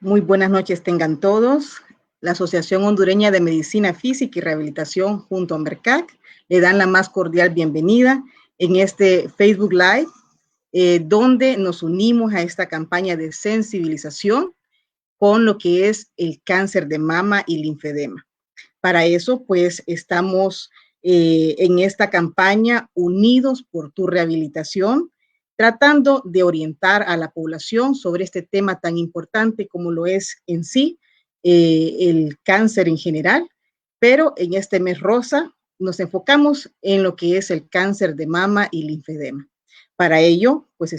Muy buenas noches tengan todos. La Asociación Hondureña de Medicina Física y Rehabilitación junto a MERCAC le dan la más cordial bienvenida en este Facebook Live, donde nos unimos a esta campaña de sensibilización con lo que es el cáncer de mama y linfedema. Para eso, pues, estamos en esta campaña unidos por tu rehabilitación, tratando de orientar a la población sobre este tema tan importante como lo es en sí el cáncer en general, pero en este mes rosa nos enfocamos en lo que es el cáncer de mama y linfedema. Para ello, pues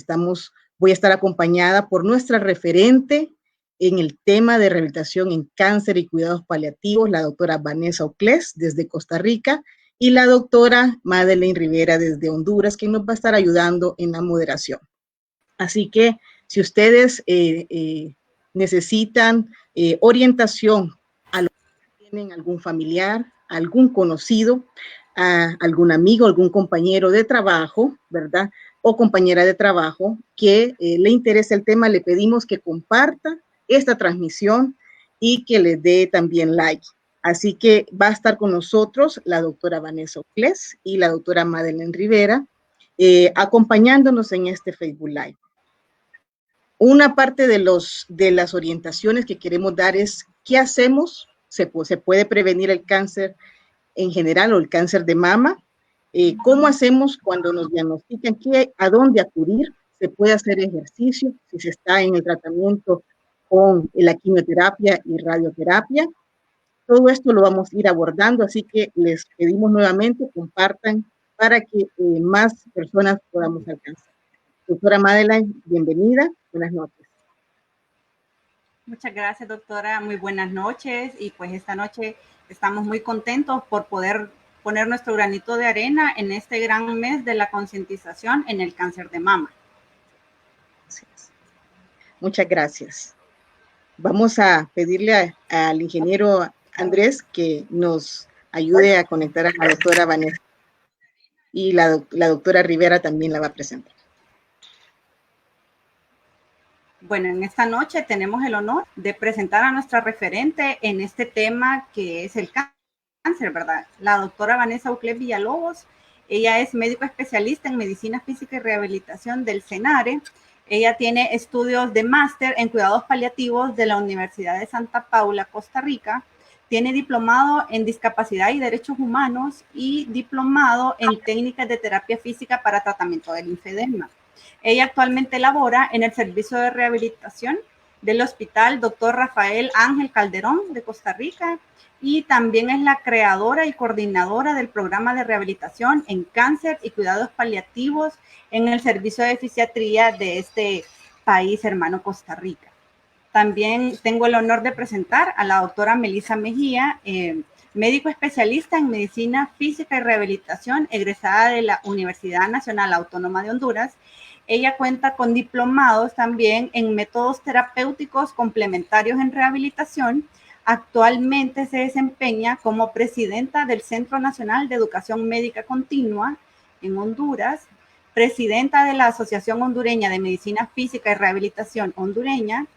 voy a estar acompañada por nuestra referente en el tema de rehabilitación en cáncer y cuidados paliativos, la doctora Vanessa Oclés desde Costa Rica y la doctora Madeleine Rivera desde Honduras, que nos va a estar ayudando en la moderación. Así que si ustedes necesitan orientación a lo que tienen algún familiar, algún conocido, algún amigo, algún compañero de trabajo, ¿verdad? O compañera de trabajo que le interese el tema, le pedimos que comparta esta transmisión y que le dé también like. Así que va a estar con nosotros la doctora Vanessa Oclés y la doctora Madeleine Rivera acompañándonos en este Facebook Live. Una parte de las orientaciones que queremos dar es qué hacemos, se puede prevenir el cáncer en general o el cáncer de mama, cómo hacemos cuando nos diagnostican, a dónde acudir, se puede hacer ejercicio si se está en el tratamiento con la quimioterapia y radioterapia. Todo esto lo vamos a ir abordando, así que les pedimos nuevamente compartan para que más personas podamos alcanzar. Doctora Madeleine, bienvenida, buenas noches. Muchas gracias, doctora. Muy buenas noches. Y pues esta noche estamos muy contentos por poder poner nuestro granito de arena en este gran mes de la concientización en el cáncer de mama. Gracias. Muchas gracias. Vamos a pedirle al ingeniero Andrés que nos ayude a conectar a la doctora Vanessa. Y la doctora Rivera también la va a presentar. Bueno, en esta noche tenemos el honor de presentar a nuestra referente en este tema que es el cáncer, ¿verdad? La doctora Vanessa Oclés Villalobos. Ella es médico especialista en medicina física y rehabilitación del CENARE. Ella tiene estudios de máster en cuidados paliativos de la Universidad de Santa Paula, Costa Rica. Tiene diplomado en discapacidad y derechos humanos y diplomado en técnicas de terapia física para tratamiento del linfedema. Ella actualmente labora en el servicio de rehabilitación del Hospital Dr. Rafael Ángel Calderón de Costa Rica y también es la creadora y coordinadora del programa de rehabilitación en cáncer y cuidados paliativos en el servicio de fisiatría de este país hermano Costa Rica. También tengo el honor de presentar a la doctora Melissa Mejía, médico especialista en medicina física y rehabilitación, egresada de la Universidad Nacional Autónoma de Honduras. Ella cuenta con diplomados también en métodos terapéuticos complementarios en rehabilitación. Actualmente se desempeña como presidenta del Centro Nacional de Educación Médica Continua en Honduras, presidenta de la Asociación Hondureña de Medicina Física y Rehabilitación Hondureña,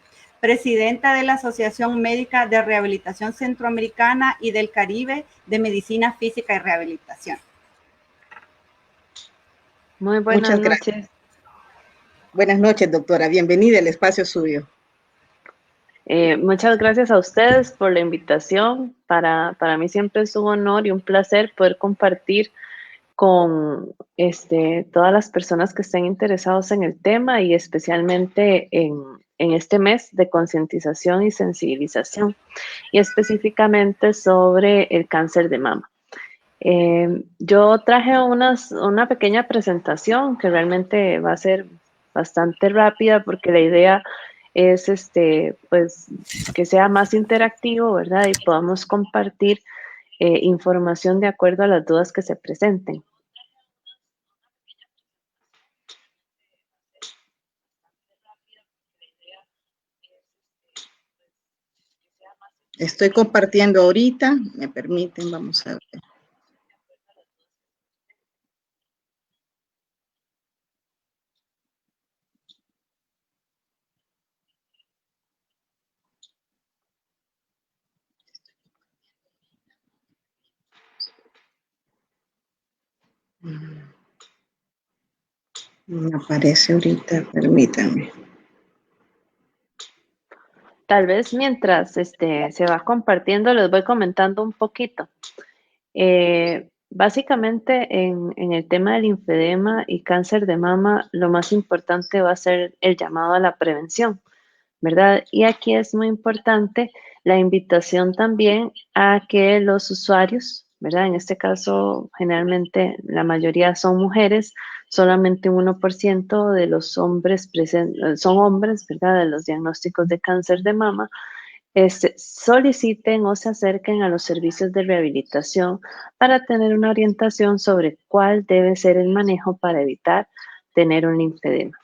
presidenta de la Asociación Médica de Rehabilitación Centroamericana y del Caribe de Medicina Física y Rehabilitación. Muy buenas noches. Buenas noches, doctora. Bienvenida, el espacio es suyo. Muchas gracias a ustedes por la invitación. Para mí siempre es un honor y un placer poder compartir con todas las personas que estén interesados en el tema y especialmente en este mes de concientización y sensibilización y específicamente sobre el cáncer de mama. Yo traje una pequeña presentación que realmente va a ser bastante rápida porque la idea es pues que sea más interactivo, ¿verdad? Y podamos compartir información de acuerdo a las dudas que se presenten. Estoy compartiendo ahorita, me permiten, vamos a ver. Me aparece ahorita, permítanme. Tal vez mientras se va compartiendo, les voy comentando un poquito. Básicamente en el tema del linfedema y cáncer de mama, lo más importante va a ser el llamado a la prevención, ¿verdad? Y aquí es muy importante la invitación también a que los usuarios, ¿verdad? En este caso, generalmente la mayoría son mujeres, solamente un 1% de los hombres son hombres, ¿verdad? De los diagnósticos de cáncer de mama, soliciten o se acerquen a los servicios de rehabilitación para tener una orientación sobre cuál debe ser el manejo para evitar tener un linfedema.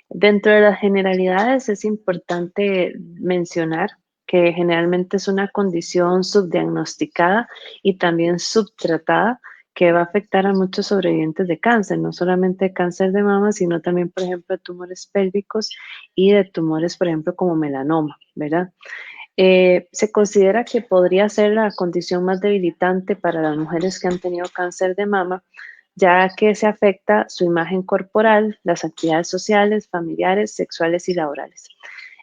Dentro de las generalidades es importante mencionar que generalmente es una condición subdiagnosticada y también subtratada que va a afectar a muchos sobrevivientes de cáncer, no solamente cáncer de mama, sino también, por ejemplo, de tumores pélvicos y de tumores, por ejemplo, como melanoma, ¿verdad? Se considera que podría ser la condición más debilitante para las mujeres que han tenido cáncer de mama, ya que se afecta su imagen corporal, las actividades sociales, familiares, sexuales y laborales.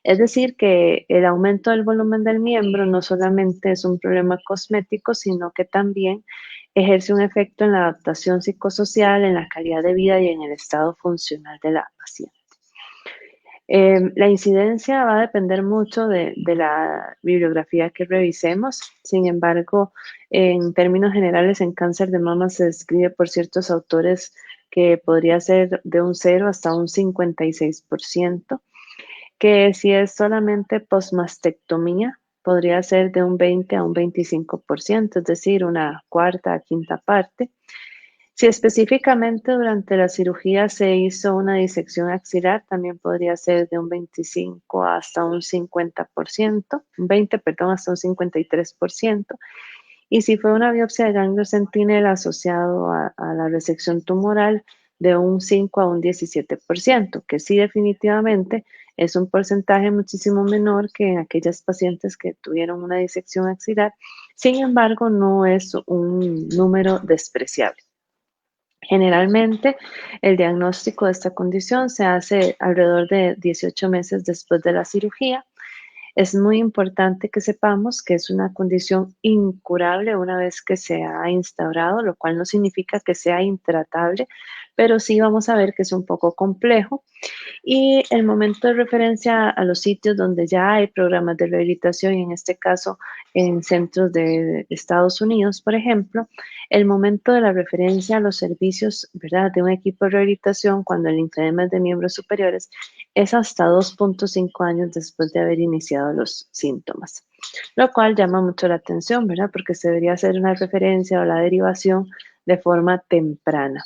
Es decir, que el aumento del volumen del miembro no solamente es un problema cosmético, sino que también ejerce un efecto en la adaptación psicosocial, en la calidad de vida y en el estado funcional de la paciente. La incidencia va a depender mucho de la bibliografía que revisemos. Sin embargo, en términos generales, en cáncer de mama se describe por ciertos autores que podría ser de un 0 hasta un 56%, que si es solamente postmastectomía, podría ser de un 20 a un 25%, es decir, una cuarta a quinta parte. Si específicamente durante la cirugía se hizo una disección axilar, también podría ser de un 25 hasta un 50%, un 20, perdón, hasta un 53%. Y si fue una biopsia de ganglio sentinela asociado a la resección tumoral, de un 5 a un 17%, que sí definitivamente es un porcentaje muchísimo menor que en aquellas pacientes que tuvieron una disección axilar. Sin embargo, no es un número despreciable. Generalmente, el diagnóstico de esta condición se hace alrededor de 18 meses después de la cirugía. Es muy importante que sepamos que es una condición incurable una vez que se ha instaurado, lo cual no significa que sea intratable, pero sí vamos a ver que es un poco complejo. Y el momento de referencia a los sitios donde ya hay programas de rehabilitación, y en este caso en centros de Estados Unidos, por ejemplo, el momento de la referencia a los servicios, ¿verdad?, de un equipo de rehabilitación cuando el linfedema es de miembros superiores es hasta 2.5 años después de haber iniciado los síntomas, lo cual llama mucho la atención, ¿verdad?, porque se debería hacer una referencia o la derivación de forma temprana.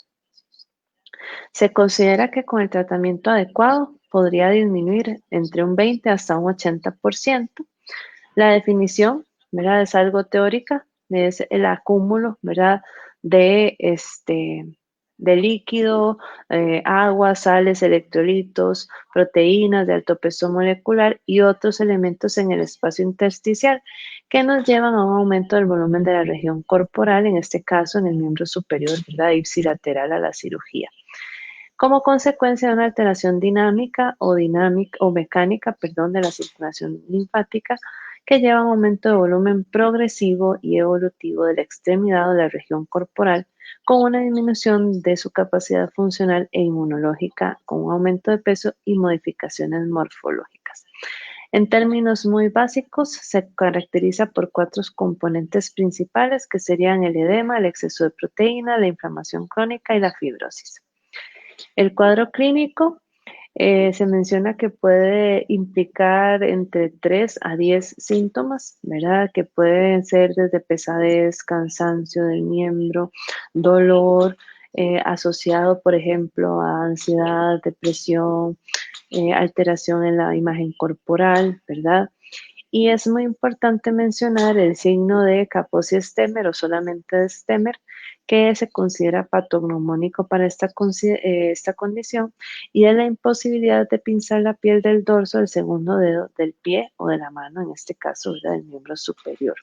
Se considera que con el tratamiento adecuado podría disminuir entre un 20 hasta un 80%. La definición, ¿verdad?, es algo teórica, es el acúmulo, ¿verdad?, de líquido, agua, sales, electrolitos, proteínas de alto peso molecular y otros elementos en el espacio intersticial que nos llevan a un aumento del volumen de la región corporal, en este caso en el miembro superior, ¿verdad?, ipsilateral a la cirugía, como consecuencia de una alteración dinámica o mecánica, de la circulación linfática que lleva a un aumento de volumen progresivo y evolutivo de la extremidad o de la región corporal, con una disminución de su capacidad funcional e inmunológica, con un aumento de peso y modificaciones morfológicas. En términos muy básicos, se caracteriza por 4 componentes principales, que serían el edema, el exceso de proteína, la inflamación crónica y la fibrosis. El cuadro clínico se menciona que puede implicar entre 3 a 10 síntomas, ¿verdad?, que pueden ser desde pesadez, cansancio del miembro, dolor, asociado, por ejemplo, a ansiedad, depresión, alteración en la imagen corporal, ¿verdad? Y es muy importante mencionar el signo de Kaposi Stemmer o solamente de Stemmer, que se considera patognomónico para esta condición, y es la imposibilidad de pinzar la piel del dorso del segundo dedo del pie o de la mano, en este caso, ¿verdad?, del miembro superior.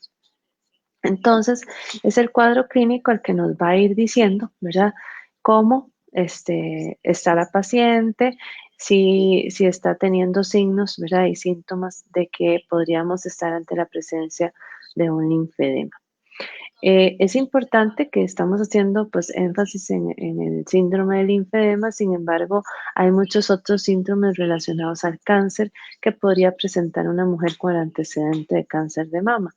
Entonces, es el cuadro clínico el que nos va a ir diciendo, ¿verdad? Cómo está la paciente, si está teniendo signos, ¿verdad? Y síntomas de que podríamos estar ante la presencia de un linfedema. Es importante que estamos haciendo pues énfasis en el síndrome del linfedema, sin embargo, hay muchos otros síndromes relacionados al cáncer que podría presentar una mujer con el antecedente de cáncer de mama.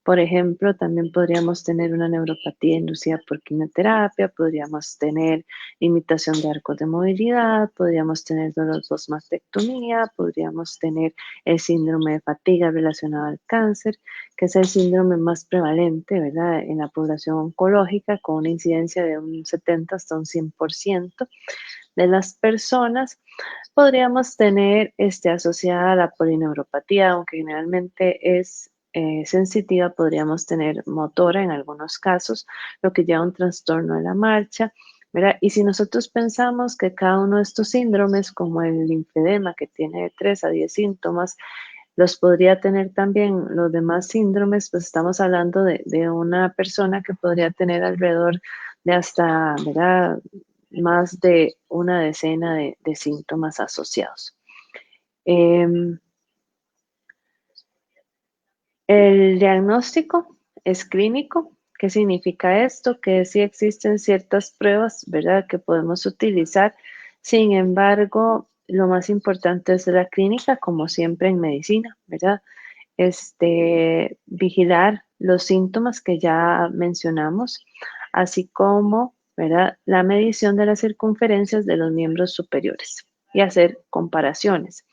Por ejemplo, también podríamos tener una neuropatía inducida por quimioterapia, podríamos tener limitación de arcos de movilidad, podríamos tener dolor post-mastectomía, podríamos tener el síndrome de fatiga relacionado al cáncer, que es el síndrome más prevalente, ¿verdad?, en la población oncológica, con una incidencia de un 70 hasta un 100% de las personas. Podríamos tener asociada a la polineuropatía, aunque generalmente es sensitiva, podríamos tener motora en algunos casos, lo que lleva a un trastorno de la marcha, ¿verdad? Y si nosotros pensamos que cada uno de estos síndromes, como el linfedema, que tiene de 3 a 10 síntomas, los podría tener también los demás síndromes, pues estamos hablando de una persona que podría tener alrededor de hasta, ¿verdad?, más de una decena de síntomas asociados. El diagnóstico es clínico. ¿Qué significa esto? Que sí existen ciertas pruebas, ¿verdad?, que podemos utilizar. Sin embargo, lo más importante es la clínica, como siempre en medicina, ¿verdad? Vigilar los síntomas que ya mencionamos, así como, ¿verdad?, la medición de las circunferencias de los miembros superiores y hacer comparaciones.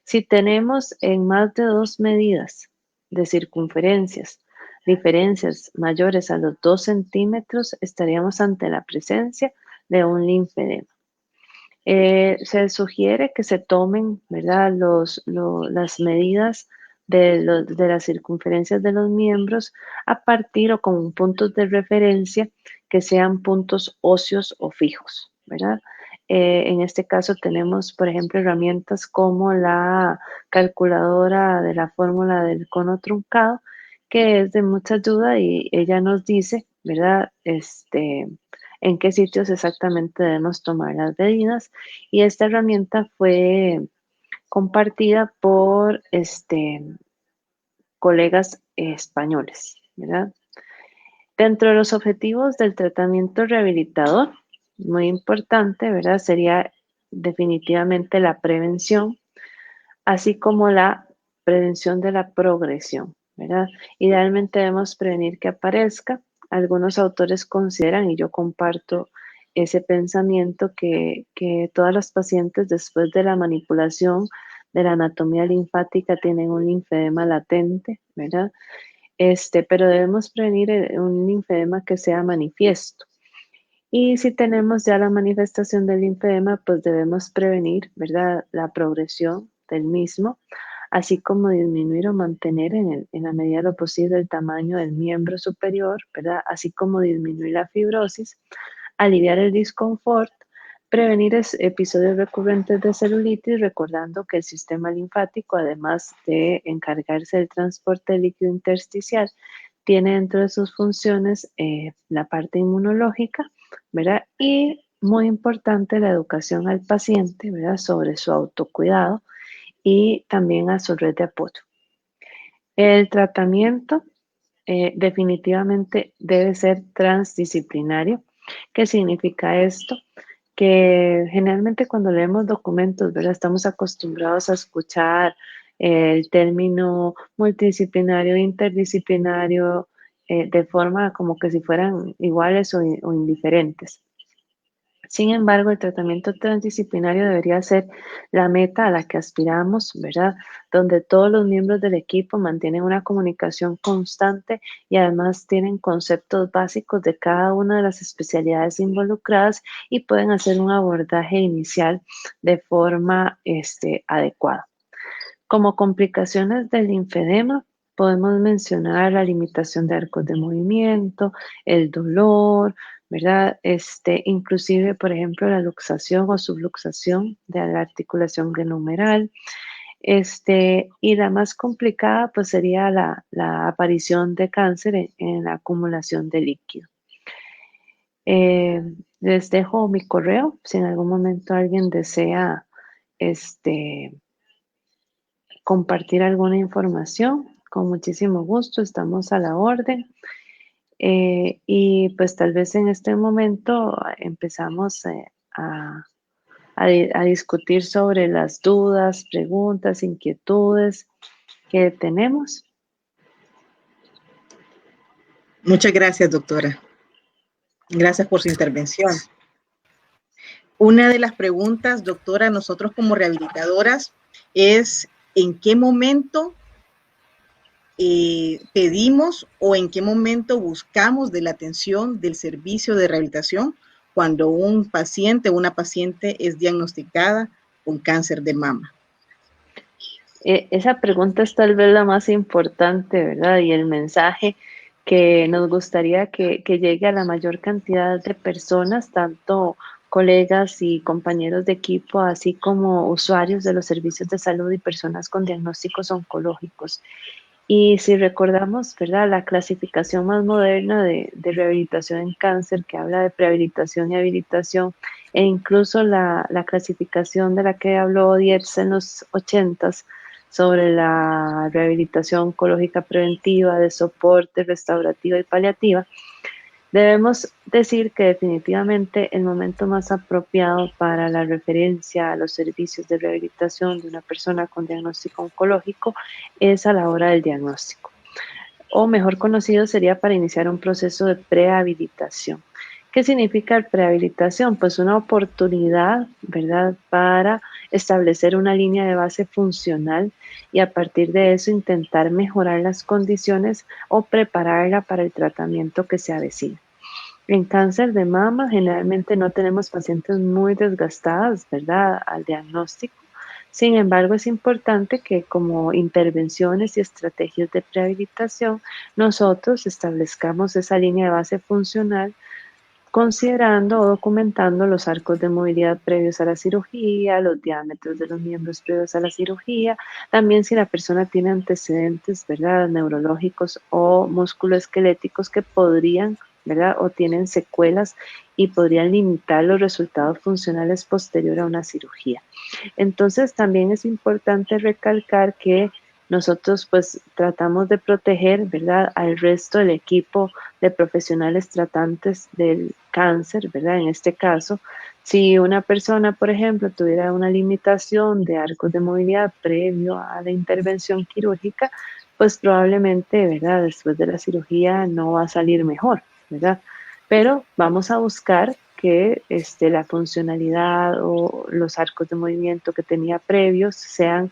Si tenemos en más de 2 medidas de circunferencias diferencias mayores a los 2 centímetros, estaríamos ante la presencia de un linfedema. Se sugiere que se tomen, ¿verdad?, las medidas de las circunferencias de los miembros a partir o con puntos de referencia que sean puntos óseos o fijos, ¿verdad? En este caso tenemos, por ejemplo, herramientas como la calculadora de la fórmula del cono truncado, que es de mucha ayuda y ella nos dice, ¿verdad?, en qué sitios exactamente debemos tomar las medidas. Y esta herramienta fue compartida por colegas españoles, ¿verdad? Dentro de los objetivos del tratamiento rehabilitador, muy importante, ¿verdad?, sería definitivamente la prevención, así como la prevención de la progresión, ¿verdad? Idealmente debemos prevenir que aparezca. Algunos autores consideran, y yo comparto ese pensamiento, que todas las pacientes después de la manipulación de la anatomía linfática tienen un linfedema latente, ¿verdad? Pero debemos prevenir un linfedema que sea manifiesto. Y si tenemos ya la manifestación del linfedema, pues debemos prevenir, ¿verdad?, la progresión del mismo, así como disminuir o mantener en la medida de lo posible el tamaño del miembro superior, ¿verdad?, así como disminuir la fibrosis, aliviar el disconfort, prevenir episodios recurrentes de celulitis, recordando que el sistema linfático, además de encargarse del transporte del líquido intersticial, tiene dentro de sus funciones la parte inmunológica, ¿verdad? Y muy importante la educación al paciente, ¿verdad?, sobre su autocuidado y también a su red de apoyo. El tratamiento definitivamente debe ser transdisciplinario. ¿Qué significa esto? Que generalmente cuando leemos documentos, ¿verdad?, estamos acostumbrados a escuchar el término multidisciplinario, interdisciplinario, de forma como que si fueran iguales o indiferentes. Sin embargo, el tratamiento transdisciplinario debería ser la meta a la que aspiramos, ¿verdad?, donde todos los miembros del equipo mantienen una comunicación constante y además tienen conceptos básicos de cada una de las especialidades involucradas y pueden hacer un abordaje inicial de forma adecuada. Como complicaciones del linfedema, podemos mencionar la limitación de arcos de movimiento, el dolor, ¿verdad? Inclusive, por ejemplo, la luxación o subluxación de la articulación glenohumeral, Y la más complicada pues sería la aparición de cáncer en la acumulación de líquido. Les dejo mi correo si en algún momento alguien desea compartir alguna información. Con muchísimo gusto, estamos a la orden. Y pues tal vez en este momento empezamos a discutir sobre las dudas, preguntas, inquietudes que tenemos. Muchas gracias, doctora. Gracias por su intervención. Una de las preguntas, doctora, nosotros como rehabilitadoras es ¿en qué momento pedimos o en qué momento buscamos de la atención del servicio de rehabilitación cuando un paciente o una paciente es diagnosticada con cáncer de mama? Esa pregunta es tal vez la más importante, ¿verdad? Y el mensaje que nos gustaría que llegue a la mayor cantidad de personas, tanto colegas y compañeros de equipo, así como usuarios de los servicios de salud y personas con diagnósticos oncológicos. Y si recordamos, ¿verdad? La clasificación más moderna de rehabilitación en cáncer, que habla de prehabilitación y habilitación, e incluso la clasificación de la que habló Dietz en los 80s, sobre la rehabilitación oncológica preventiva, de soporte, restaurativa y paliativa, debemos decir que definitivamente el momento más apropiado para la referencia a los servicios de rehabilitación de una persona con diagnóstico oncológico es a la hora del diagnóstico, o mejor conocido sería para iniciar un proceso de prehabilitación. ¿Qué significa prehabilitación? Pues una oportunidad, ¿verdad?, para establecer una línea de base funcional y a partir de eso intentar mejorar las condiciones o prepararla para el tratamiento que se avecina. En cáncer de mama generalmente no tenemos pacientes muy desgastadas, ¿verdad?, al diagnóstico. Sin embargo, es importante que como intervenciones y estrategias de prehabilitación, nosotros establezcamos esa línea de base funcional considerando o documentando los arcos de movilidad previos a la cirugía, los diámetros de los miembros previos a la cirugía, también si la persona tiene antecedentes, ¿verdad?, neurológicos o musculoesqueléticos que podrían, ¿verdad?, o tienen secuelas y podrían limitar los resultados funcionales posterior a una cirugía. Entonces, también es importante recalcar que nosotros pues tratamos de proteger, ¿verdad?, al resto del equipo de profesionales tratantes del cáncer, ¿verdad? En este caso, si una persona, por ejemplo, tuviera una limitación de arcos de movilidad previo a la intervención quirúrgica, pues probablemente, ¿verdad?, después de la cirugía no va a salir mejor, ¿verdad? Pero vamos a buscar que la funcionalidad o los arcos de movimiento que tenía previos sean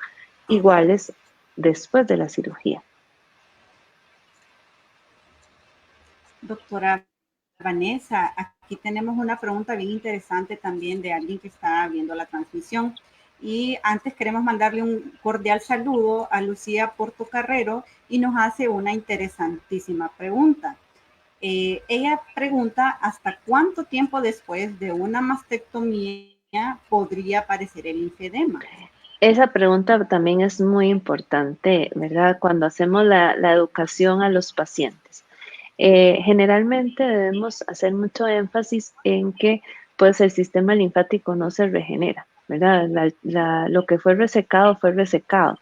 iguales después de la cirugía. Doctora Vanessa, aquí tenemos una pregunta bien interesante también de alguien que está viendo la transmisión. Y antes queremos mandarle un cordial saludo a Lucía Portocarrero y nos hace una interesantísima pregunta. Ella pregunta, ¿hasta cuánto tiempo después de una mastectomía podría aparecer el linfedema? Esa pregunta también es muy importante, ¿verdad? Cuando hacemos la educación a los pacientes. Generalmente debemos hacer mucho énfasis en que pues el sistema linfático no se regenera, ¿verdad? Lo que fue resecado fue resecado.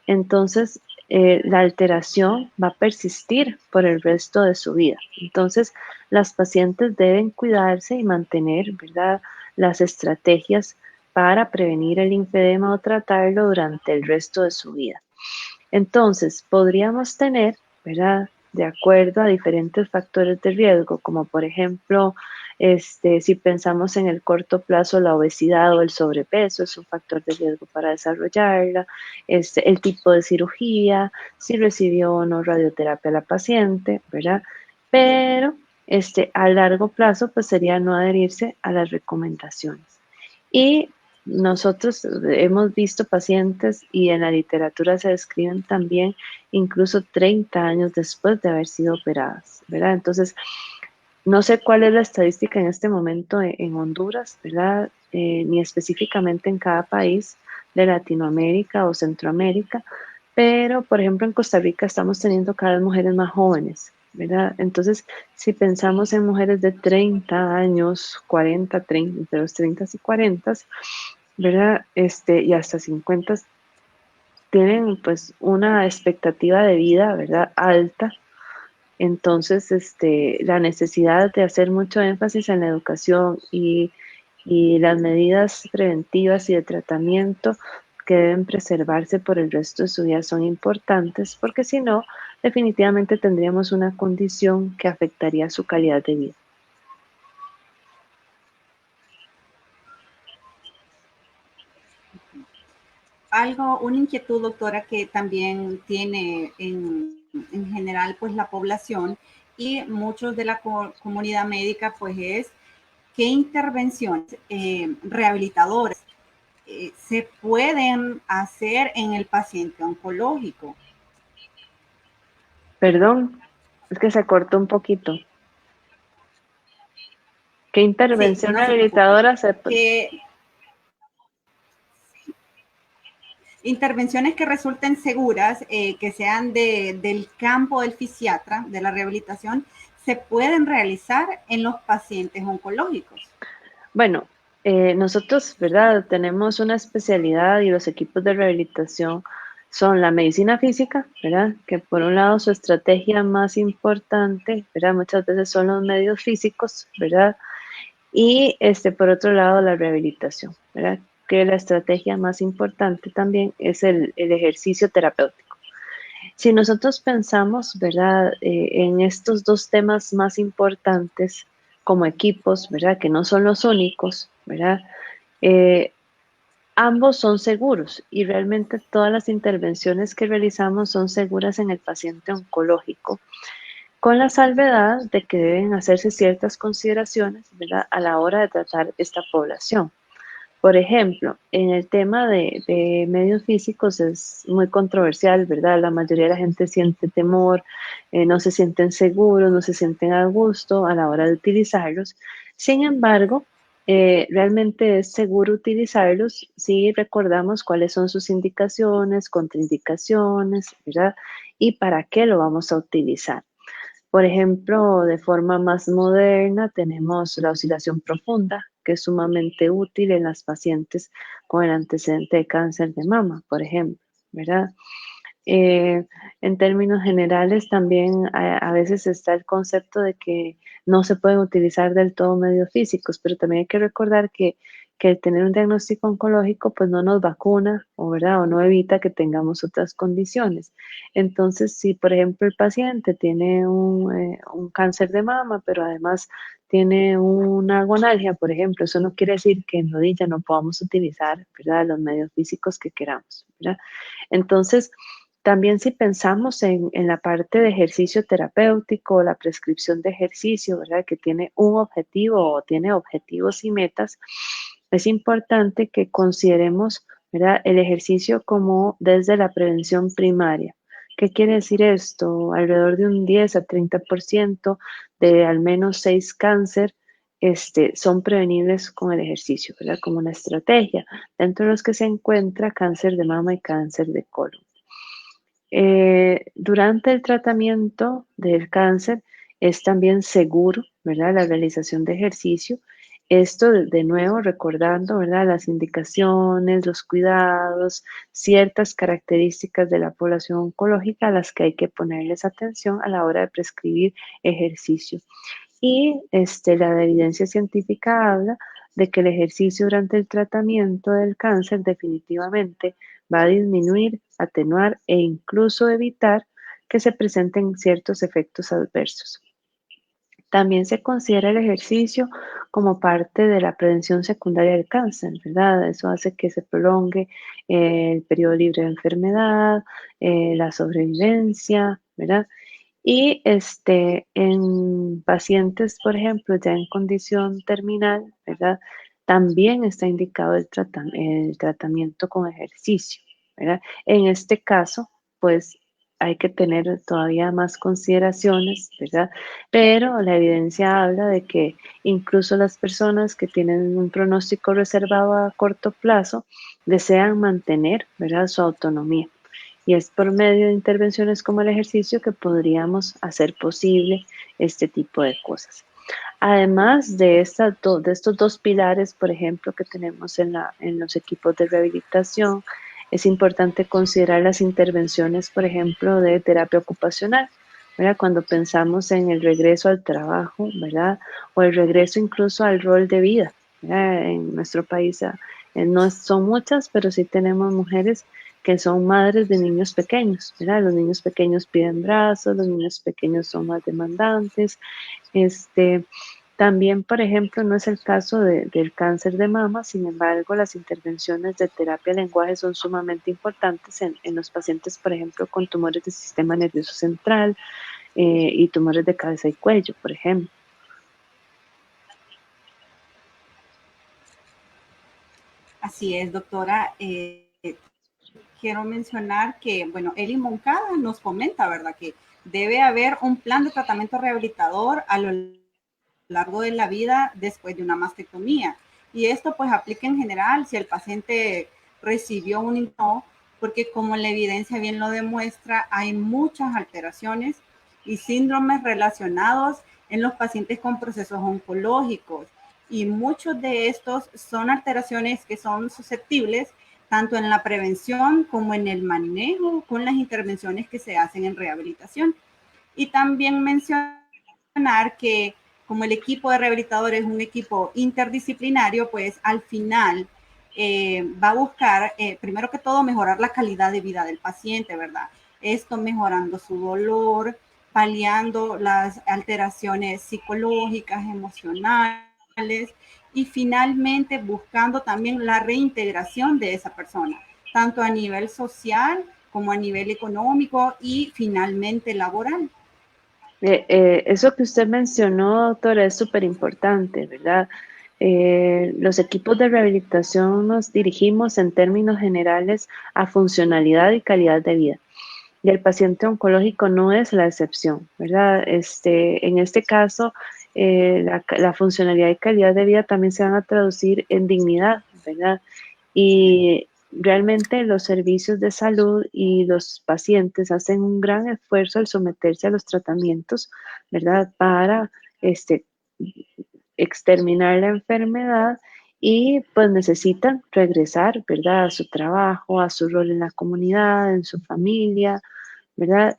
Entonces, la alteración va a persistir por el resto de su vida. Entonces, las pacientes deben cuidarse y mantener, ¿verdad?, las estrategias para prevenir el linfedema o tratarlo durante el resto de su vida. Entonces, podríamos tener, ¿verdad?, de acuerdo a diferentes factores de riesgo, como por ejemplo, si pensamos en el corto plazo, la obesidad o el sobrepeso es un factor de riesgo para desarrollarla, el tipo de cirugía, si recibió o no radioterapia la paciente, ¿verdad? Pero a largo plazo, pues sería no adherirse a las recomendaciones. Y nosotros hemos visto pacientes y en la literatura se describen también incluso 30 años después de haber sido operadas, ¿verdad? Entonces, no sé cuál es la estadística en este momento en Honduras, ¿verdad? Ni específicamente en cada país, de Latinoamérica o Centroamérica, pero por ejemplo en Costa Rica estamos teniendo cada vez mujeres más jóvenes, ¿verdad? Entonces, si pensamos en mujeres de 30 años, 40, 30, entre los 30 y 40, ¿verdad? Y hasta 50, tienen pues una expectativa de vida, ¿verdad? Alta. Entonces, la necesidad de hacer mucho énfasis en la educación y las medidas preventivas y de tratamiento que deben preservarse por el resto de su vida son importantes, porque si no, definitivamente tendríamos una condición que afectaría su calidad de vida. Una inquietud, doctora, que también tiene en general pues la población y muchos de la comunidad médica pues es qué intervenciones rehabilitadoras se pueden hacer en el paciente oncológico. Perdón, es que se cortó un poquito. ¿Qué Sí, intervención no se preocupe. rehabilitadora se puede? Intervenciones que resulten seguras, que sean del campo del fisiatra, de la rehabilitación, se pueden realizar en los pacientes oncológicos. Bueno, nosotros, ¿verdad? Tenemos una especialidad y los equipos de rehabilitación son la medicina física, ¿verdad? Que por un lado su estrategia más importante, ¿verdad? Muchas veces son los medios físicos, ¿verdad? Y por otro lado la rehabilitación, ¿verdad? Que la estrategia más importante también es el ejercicio terapéutico. Si nosotros pensamos, ¿verdad? En estos dos temas más importantes como equipos, ¿verdad? Que no son los únicos, ¿verdad? Eh, ambos son seguros y realmente todas las intervenciones que realizamos son seguras en el paciente oncológico, con la salvedad de que deben hacerse ciertas consideraciones, ¿verdad? A la hora de tratar esta población. Por ejemplo, en el tema de medios físicos es muy controversial, ¿verdad? La mayoría de la gente siente temor, no se sienten seguros, no se sienten a gusto a la hora de utilizarlos. Sin embargo, realmente es seguro utilizarlos si recordamos cuáles son sus indicaciones, contraindicaciones, ¿verdad? Y para qué lo vamos a utilizar. Por ejemplo, de forma más moderna tenemos la oscilación profunda, que es sumamente útil en las pacientes con el antecedente de cáncer de mama, por ejemplo, ¿verdad? En términos generales, también a veces está el concepto de que no se pueden utilizar del todo medios físicos, pero también hay que recordar que el tener un diagnóstico oncológico pues no nos vacuna, o, ¿verdad? O no evita que tengamos otras condiciones. Entonces, si por ejemplo el paciente tiene un cáncer de mama, pero además tiene una gonalgia, por ejemplo, eso no quiere decir que en rodilla no podamos utilizar, ¿verdad? Los medios físicos que queramos, ¿verdad? Entonces, también si pensamos en la parte de ejercicio terapéutico, la prescripción de ejercicio, ¿verdad? Que tiene un objetivo o tiene objetivos y metas, es importante que consideremos, ¿verdad? El ejercicio como desde la prevención primaria. ¿Qué quiere decir esto? Alrededor de un 10 a 30% de al menos 6 cáncer son prevenibles con el ejercicio, ¿verdad? Como una estrategia, dentro de los que se encuentra cáncer de mama y cáncer de colon. Durante el tratamiento del cáncer es también seguro, ¿verdad? La realización de ejercicio. Esto de nuevo recordando, ¿verdad? Las indicaciones, los cuidados, ciertas características de la población oncológica a las que hay que ponerles atención a la hora de prescribir ejercicio. Y la evidencia científica habla de que el ejercicio durante el tratamiento del cáncer definitivamente va a disminuir, atenuar e incluso evitar que se presenten ciertos efectos adversos. También se considera el ejercicio como parte de la prevención secundaria del cáncer, ¿verdad? Eso hace que se prolongue el periodo libre de enfermedad, la sobrevivencia, ¿verdad? Y en pacientes, por ejemplo, ya en condición terminal, ¿verdad? También está indicado el tratamiento con ejercicio, ¿verdad? En este caso, pues hay que tener todavía más consideraciones, ¿verdad? Pero la evidencia habla de que incluso las personas que tienen un pronóstico reservado a corto plazo desean mantener, ¿verdad?, su autonomía. Y es por medio de intervenciones como el ejercicio que podríamos hacer posible este tipo de cosas. Además de estos dos pilares, por ejemplo, que tenemos en los equipos de rehabilitación, es importante considerar las intervenciones, por ejemplo, de terapia ocupacional, ¿verdad? Cuando pensamos en el regreso al trabajo, ¿verdad? O el regreso incluso al rol de vida, ¿verdad? En nuestro país no son muchas, pero sí tenemos mujeres que son madres de niños pequeños, ¿verdad? Los niños pequeños piden brazos, los niños pequeños son más demandantes. También, por ejemplo, no es el caso del cáncer de mama, sin embargo, las intervenciones de terapia de lenguaje son sumamente importantes en los pacientes, por ejemplo, con tumores del sistema nervioso central y tumores de cabeza y cuello, por ejemplo. Así es, doctora. Quiero mencionar que, bueno, Eli Moncada nos comenta, ¿verdad?, que debe haber un plan de tratamiento rehabilitador a lo largo de la vida después de una mastectomía. Y esto pues aplica en general si el paciente recibió un INTO, porque como la evidencia bien lo demuestra, hay muchas alteraciones y síndromes relacionados en los pacientes con procesos oncológicos. Y muchos de estos son alteraciones que son susceptibles tanto en la prevención como en el manejo con las intervenciones que se hacen en rehabilitación. Y también mencionar que como el equipo de rehabilitadores es un equipo interdisciplinario, pues al final va a buscar, primero que todo, mejorar la calidad de vida del paciente, ¿verdad? Esto mejorando su dolor, paliando las alteraciones psicológicas, emocionales y finalmente buscando también la reintegración de esa persona, tanto a nivel social como a nivel económico y finalmente laboral. Eso que usted mencionó, doctora, es súper importante, ¿verdad? Los equipos de rehabilitación nos dirigimos en términos generales a funcionalidad y calidad de vida. Y el paciente oncológico no es la excepción, ¿verdad? En este caso, la funcionalidad y calidad de vida también se van a traducir en dignidad, ¿verdad? Y realmente los servicios de salud y los pacientes hacen un gran esfuerzo al someterse a los tratamientos, ¿verdad? Para exterminar la enfermedad y pues necesitan regresar, ¿verdad? A su trabajo, a su rol en la comunidad, en su familia, ¿verdad?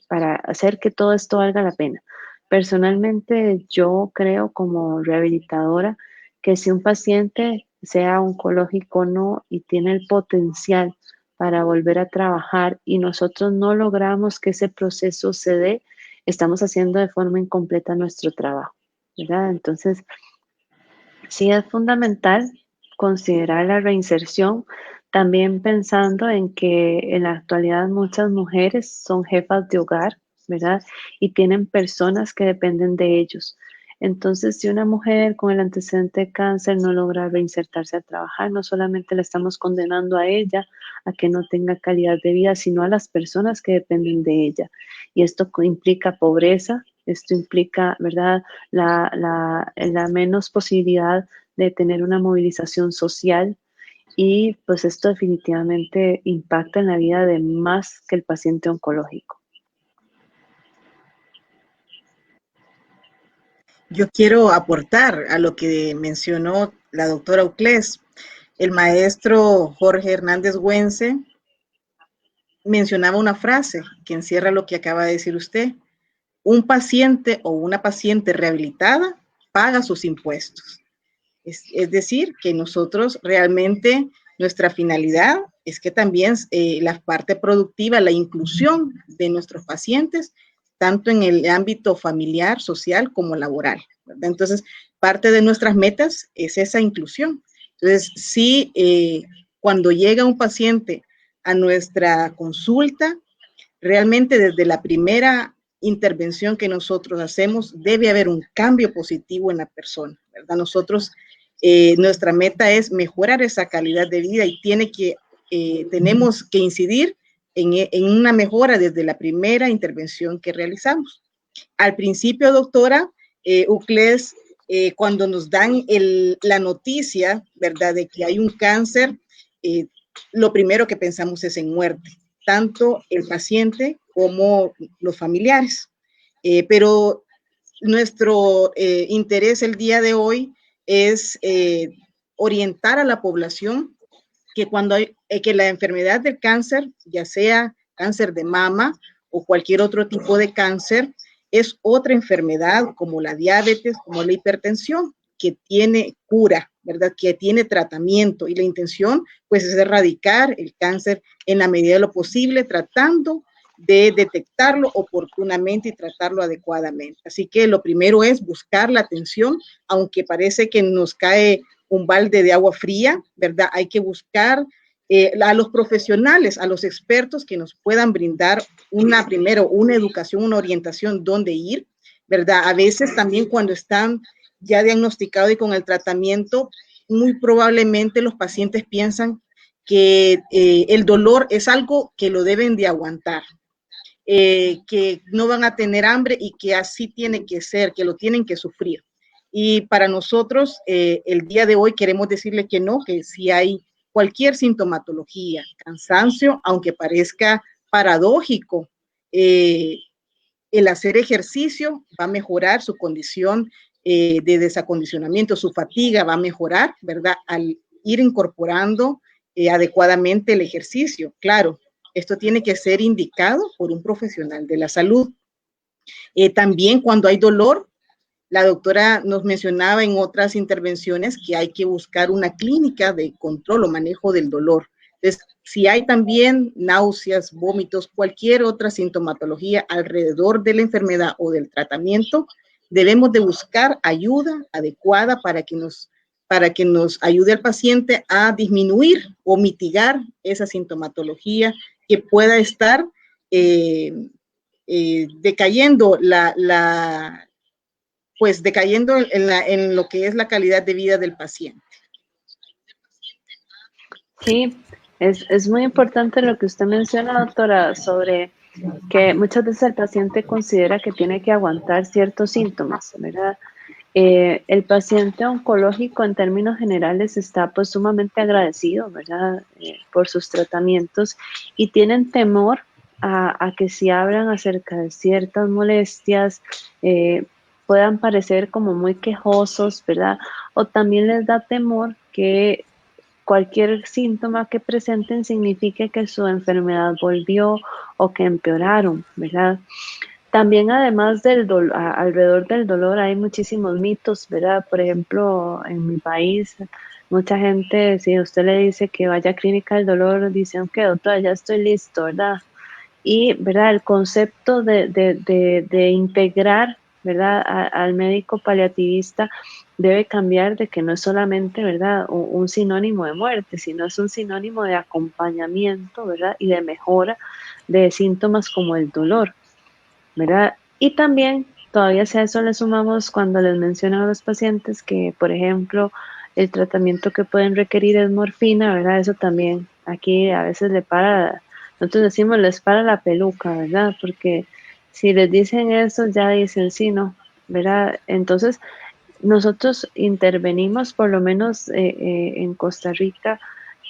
Para hacer que todo esto valga la pena. Personalmente, yo creo como rehabilitadora que si un paciente, sea oncológico o no, y tiene el potencial para volver a trabajar y nosotros no logramos que ese proceso se dé, estamos haciendo de forma incompleta nuestro trabajo, ¿verdad? Entonces, sí es fundamental considerar la reinserción, también pensando en que en la actualidad muchas mujeres son jefas de hogar, ¿verdad? Y tienen personas que dependen de ellos. Entonces, si una mujer con el antecedente de cáncer no logra reinsertarse a trabajar, no solamente la estamos condenando a ella a que no tenga calidad de vida, sino a las personas que dependen de ella. Y esto implica pobreza, esto implica, ¿verdad?, la menos posibilidad de tener una movilización social y pues esto definitivamente impacta en la vida de más que el paciente oncológico. Yo quiero aportar a lo que mencionó la doctora Uclés. El maestro Jorge Hernández Güense mencionaba una frase que encierra lo que acaba de decir usted. Un paciente o una paciente rehabilitada paga sus impuestos. Es decir, que nosotros realmente nuestra finalidad es que también la parte productiva, la inclusión de nuestros pacientes, tanto en el ámbito familiar, social como laboral, ¿verdad? Entonces, parte de nuestras metas es esa inclusión. Entonces, sí, cuando llega un paciente a nuestra consulta, realmente desde la primera intervención que nosotros hacemos, debe haber un cambio positivo en la persona, ¿verdad? Nosotros, nuestra meta es mejorar esa calidad de vida y tenemos que incidir en una mejora desde la primera intervención que realizamos. Al principio, doctora Ucles, cuando nos dan la noticia, ¿verdad?, de que hay un cáncer, lo primero que pensamos es en muerte, tanto el paciente como los familiares. Pero nuestro interés el día de hoy es orientar a la población que cuando hay, que la enfermedad del cáncer, ya sea cáncer de mama o cualquier otro tipo de cáncer, es otra enfermedad como la diabetes, como la hipertensión, que tiene cura, ¿verdad? Que tiene tratamiento, y la intención pues es erradicar el cáncer en la medida de lo posible, tratando de detectarlo oportunamente y tratarlo adecuadamente. Así que lo primero es buscar la atención, aunque parece que nos cae un balde de agua fría, ¿verdad? Hay que buscar a los profesionales, a los expertos que nos puedan brindar primero una educación, una orientación, dónde ir, ¿verdad? A veces también cuando están ya diagnosticados y con el tratamiento, muy probablemente los pacientes piensan que el dolor es algo que lo deben de aguantar, que no van a tener hambre y que así tiene que ser, que lo tienen que sufrir. Y para nosotros, el día de hoy queremos decirle que no, que si hay cualquier sintomatología, cansancio, aunque parezca paradójico, el hacer ejercicio va a mejorar su condición de desacondicionamiento, su fatiga va a mejorar, ¿verdad? Al ir incorporando adecuadamente el ejercicio. Claro, esto tiene que ser indicado por un profesional de la salud. También cuando hay dolor, la doctora nos mencionaba en otras intervenciones que hay que buscar una clínica de control o manejo del dolor. Entonces, si hay también náuseas, vómitos, cualquier otra sintomatología alrededor de la enfermedad o del tratamiento, debemos de buscar ayuda adecuada para que nos ayude al paciente a disminuir o mitigar esa sintomatología que pueda estar decayendo pues decayendo en lo que es la calidad de vida del paciente. Sí, es muy importante lo que usted menciona, doctora, sobre que muchas veces el paciente considera que tiene que aguantar ciertos síntomas, ¿verdad? El paciente oncológico en términos generales está pues sumamente agradecido, ¿verdad? Por sus tratamientos, y tienen temor a que si hablan acerca de ciertas molestias, puedan parecer como muy quejosos, ¿verdad? O también les da temor que cualquier síntoma que presenten signifique que su enfermedad volvió o que empeoraron, ¿verdad? También además del dolor, alrededor del dolor hay muchísimos mitos, ¿verdad? Por ejemplo, en mi país, mucha gente, si usted le dice que vaya a clínica del dolor, dicen que doctora, ya estoy listo, ¿verdad? Y, ¿verdad? El concepto de integrar, ¿verdad? Al médico paliativista debe cambiar, de que no es solamente, ¿verdad?, un sinónimo de muerte, sino es un sinónimo de acompañamiento, ¿verdad?, y de mejora de síntomas como el dolor, ¿verdad? Y también, todavía si a eso le sumamos cuando les menciono a los pacientes que, por ejemplo, el tratamiento que pueden requerir es morfina, ¿verdad? Eso también aquí a veces nosotros decimos les para la peluca, ¿verdad? Porque si les dicen eso, ya dicen sí, no, ¿verdad? Entonces, nosotros intervenimos, por lo menos en Costa Rica,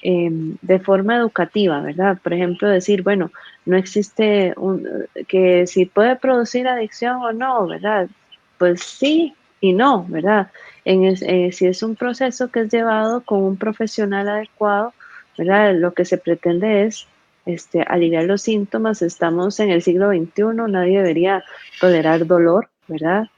de forma educativa, ¿verdad? Por ejemplo, decir, bueno, no existe que si puede producir adicción o no, ¿verdad? Pues sí y no, ¿verdad? Si es un proceso que es llevado con un profesional adecuado, ¿verdad? Lo que se pretende es aliviar los síntomas. Estamos en el siglo XXI, nadie debería tolerar dolor, ¿verdad?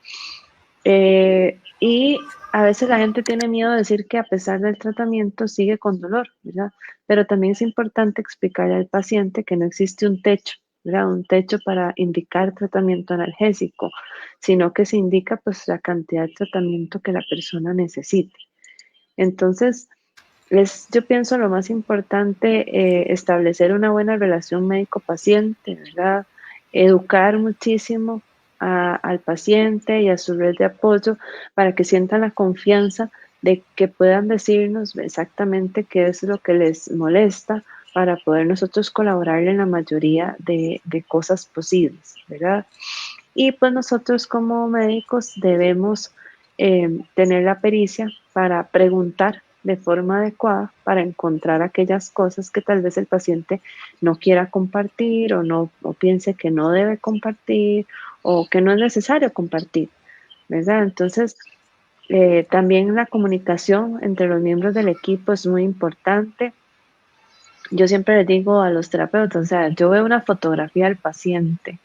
Y a veces la gente tiene miedo de decir que a pesar del tratamiento sigue con dolor, ¿verdad? Pero también es importante explicarle al paciente que no existe un techo, ¿verdad? Un techo para indicar tratamiento analgésico, sino que se indica pues la cantidad de tratamiento que la persona necesite. Entonces, yo pienso lo más importante, establecer una buena relación médico-paciente, ¿verdad? Educar muchísimo al paciente y a su red de apoyo para que sientan la confianza de que puedan decirnos exactamente qué es lo que les molesta para poder nosotros colaborar en la mayoría de cosas posibles, ¿verdad? Y pues nosotros como médicos debemos tener la pericia para preguntar de forma adecuada para encontrar aquellas cosas que tal vez el paciente no quiera compartir o no o piense que no debe compartir o que no es necesario compartir, ¿verdad? Entonces, también la comunicación entre los miembros del equipo es muy importante. Yo siempre les digo a los terapeutas, o sea, yo veo una fotografía del paciente,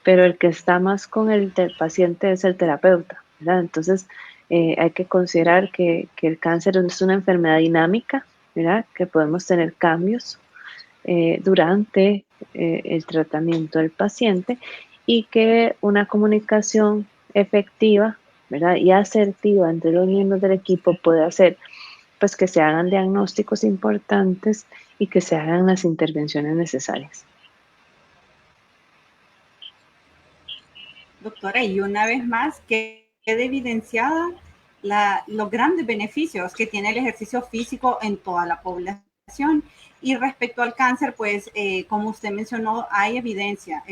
pero el que está más con el paciente es el terapeuta, ¿verdad? Entonces, hay que considerar que el cáncer es una enfermedad dinámica, ¿verdad? Que podemos tener cambios durante el tratamiento del paciente y que una comunicación efectiva, ¿verdad? Y asertiva entre los miembros del equipo puede hacer pues que se hagan diagnósticos importantes y que se hagan las intervenciones necesarias. Doctora, y una vez más, quede evidenciada los grandes beneficios que tiene el ejercicio físico en toda la población. Y respecto al cáncer, pues, como usted mencionó, hay evidencia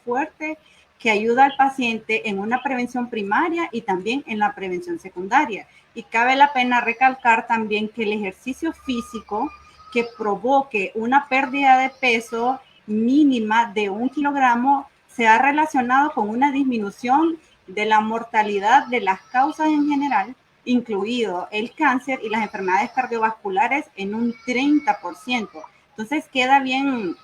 fuerte que ayuda al paciente en una prevención primaria y también en la prevención secundaria. Y cabe la pena recalcar también que el ejercicio físico que provoque una pérdida de peso mínima de 1 kilogramo se ha relacionado con una disminución de la mortalidad de las causas en general, incluido el cáncer y las enfermedades cardiovasculares en un 30%. Entonces queda bien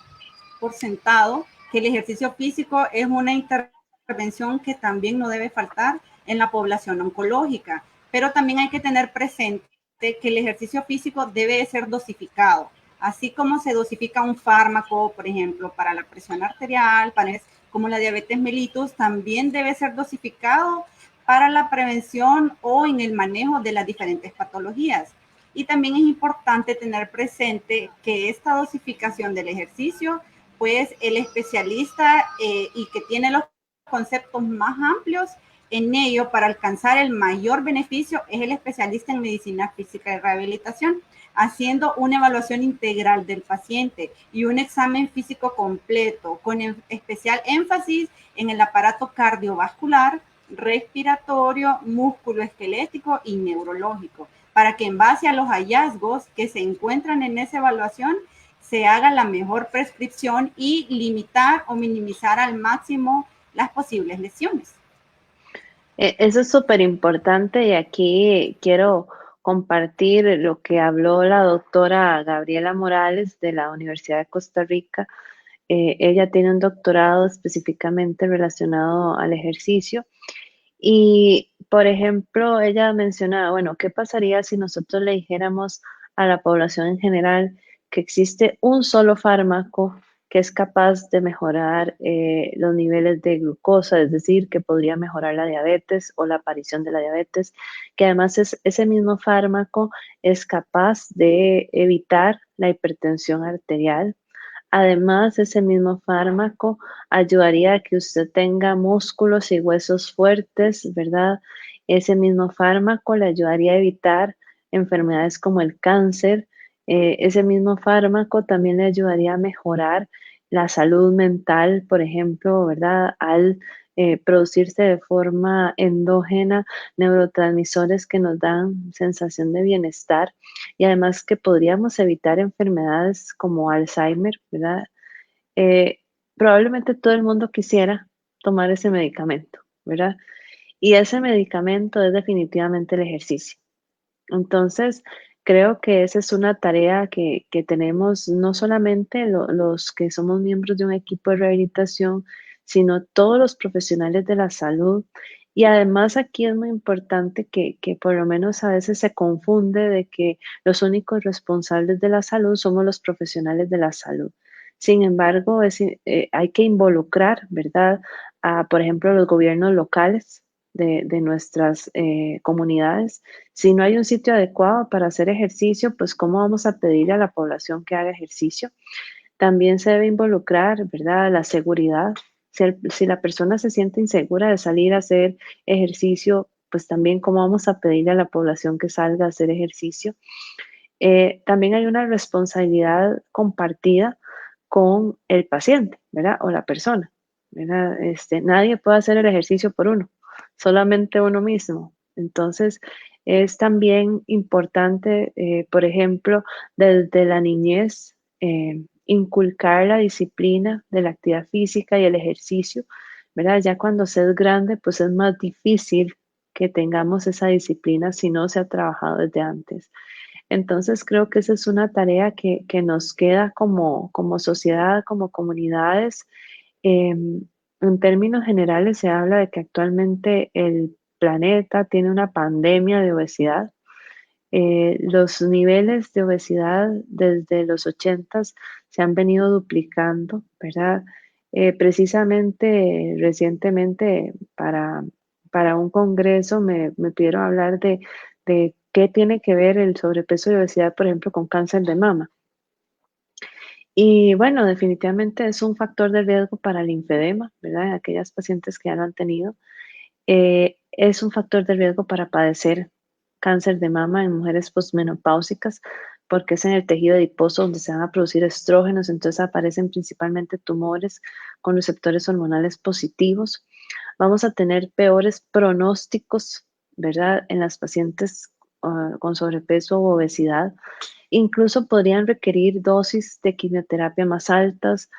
por sentado que el ejercicio físico es una intervención que también no debe faltar en la población oncológica, pero también hay que tener presente que el ejercicio físico debe ser dosificado, así como se dosifica un fármaco, por ejemplo, para la presión arterial, como la diabetes mellitus, también debe ser dosificado para la prevención o en el manejo de las diferentes patologías. Y también es importante tener presente que esta dosificación del ejercicio, pues el especialista y que tiene los conceptos más amplios en ello para alcanzar el mayor beneficio es el especialista en medicina física y rehabilitación, haciendo una evaluación integral del paciente y un examen físico completo, con especial énfasis en el aparato cardiovascular, respiratorio, músculo-esquelético y neurológico, para que en base a los hallazgos que se encuentran en esa evaluación se haga la mejor prescripción y limitar o minimizar al máximo las posibles lesiones. Eso es súper importante y aquí quiero compartir lo que habló la doctora Gabriela Morales de la Universidad de Costa Rica. Ella tiene un doctorado específicamente relacionado al ejercicio y, por ejemplo, ella mencionaba, bueno, ¿qué pasaría si nosotros le dijéramos a la población en general que existe un solo fármaco que es capaz de mejorar los niveles de glucosa, es decir, que podría mejorar la diabetes o la aparición de la diabetes, que además ese mismo fármaco es capaz de evitar la hipertensión arterial? Además, ese mismo fármaco ayudaría a que usted tenga músculos y huesos fuertes, ¿verdad? Ese mismo fármaco le ayudaría a evitar enfermedades como el cáncer. Ese mismo fármaco también le ayudaría a mejorar la salud mental, por ejemplo, ¿verdad? Al producirse de forma endógena neurotransmisores que nos dan sensación de bienestar y además que podríamos evitar enfermedades como Alzheimer, ¿verdad? Eh, Probablemente todo el mundo quisiera tomar ese medicamento, ¿verdad? Y ese medicamento es definitivamente el ejercicio. Entonces, creo que esa es una tarea que tenemos no solamente los que somos miembros de un equipo de rehabilitación, sino todos los profesionales de la salud. Y además aquí es muy importante que por lo menos a veces se confunde de que los únicos responsables de la salud somos los profesionales de la salud. Sin embargo, hay que involucrar, ¿verdad? A, por ejemplo, los gobiernos locales de nuestras comunidades. Si no hay un sitio adecuado para hacer ejercicio, pues ¿cómo vamos a pedirle a la población que haga ejercicio? También se debe involucrar, ¿verdad?, la seguridad. Si la persona se siente insegura de salir a hacer ejercicio, pues también cómo vamos a pedirle a la población que salga a hacer ejercicio. también hay una responsabilidad compartida con el paciente, ¿verdad? O la persona, ¿verdad? Nadie puede hacer el ejercicio por uno, solamente uno mismo. Entonces, es también importante, por ejemplo, desde la niñez, inculcar la disciplina de la actividad física y el ejercicio, ¿verdad? Ya cuando se es grande, pues es más difícil que tengamos esa disciplina si no se ha trabajado desde antes. Entonces creo que esa es una tarea que nos queda como sociedad, como comunidades. En términos generales se habla de que actualmente el planeta tiene una pandemia de obesidad. Los niveles de obesidad desde los 80 se han venido duplicando, ¿verdad? Precisamente recientemente para un congreso me pidieron hablar de qué tiene que ver el sobrepeso y obesidad, por ejemplo, con cáncer de mama. Y bueno, definitivamente es un factor de riesgo para el linfedema, ¿verdad? Aquellas pacientes que ya lo han tenido. Es un factor de riesgo para padecer cáncer de mama en mujeres posmenopáusicas, porque es en el tejido adiposo donde se van a producir estrógenos, entonces aparecen principalmente tumores con receptores hormonales positivos. Vamos a tener peores pronósticos, ¿verdad? En las pacientes con sobrepeso o obesidad. Incluso podrían requerir dosis de quimioterapia más altas.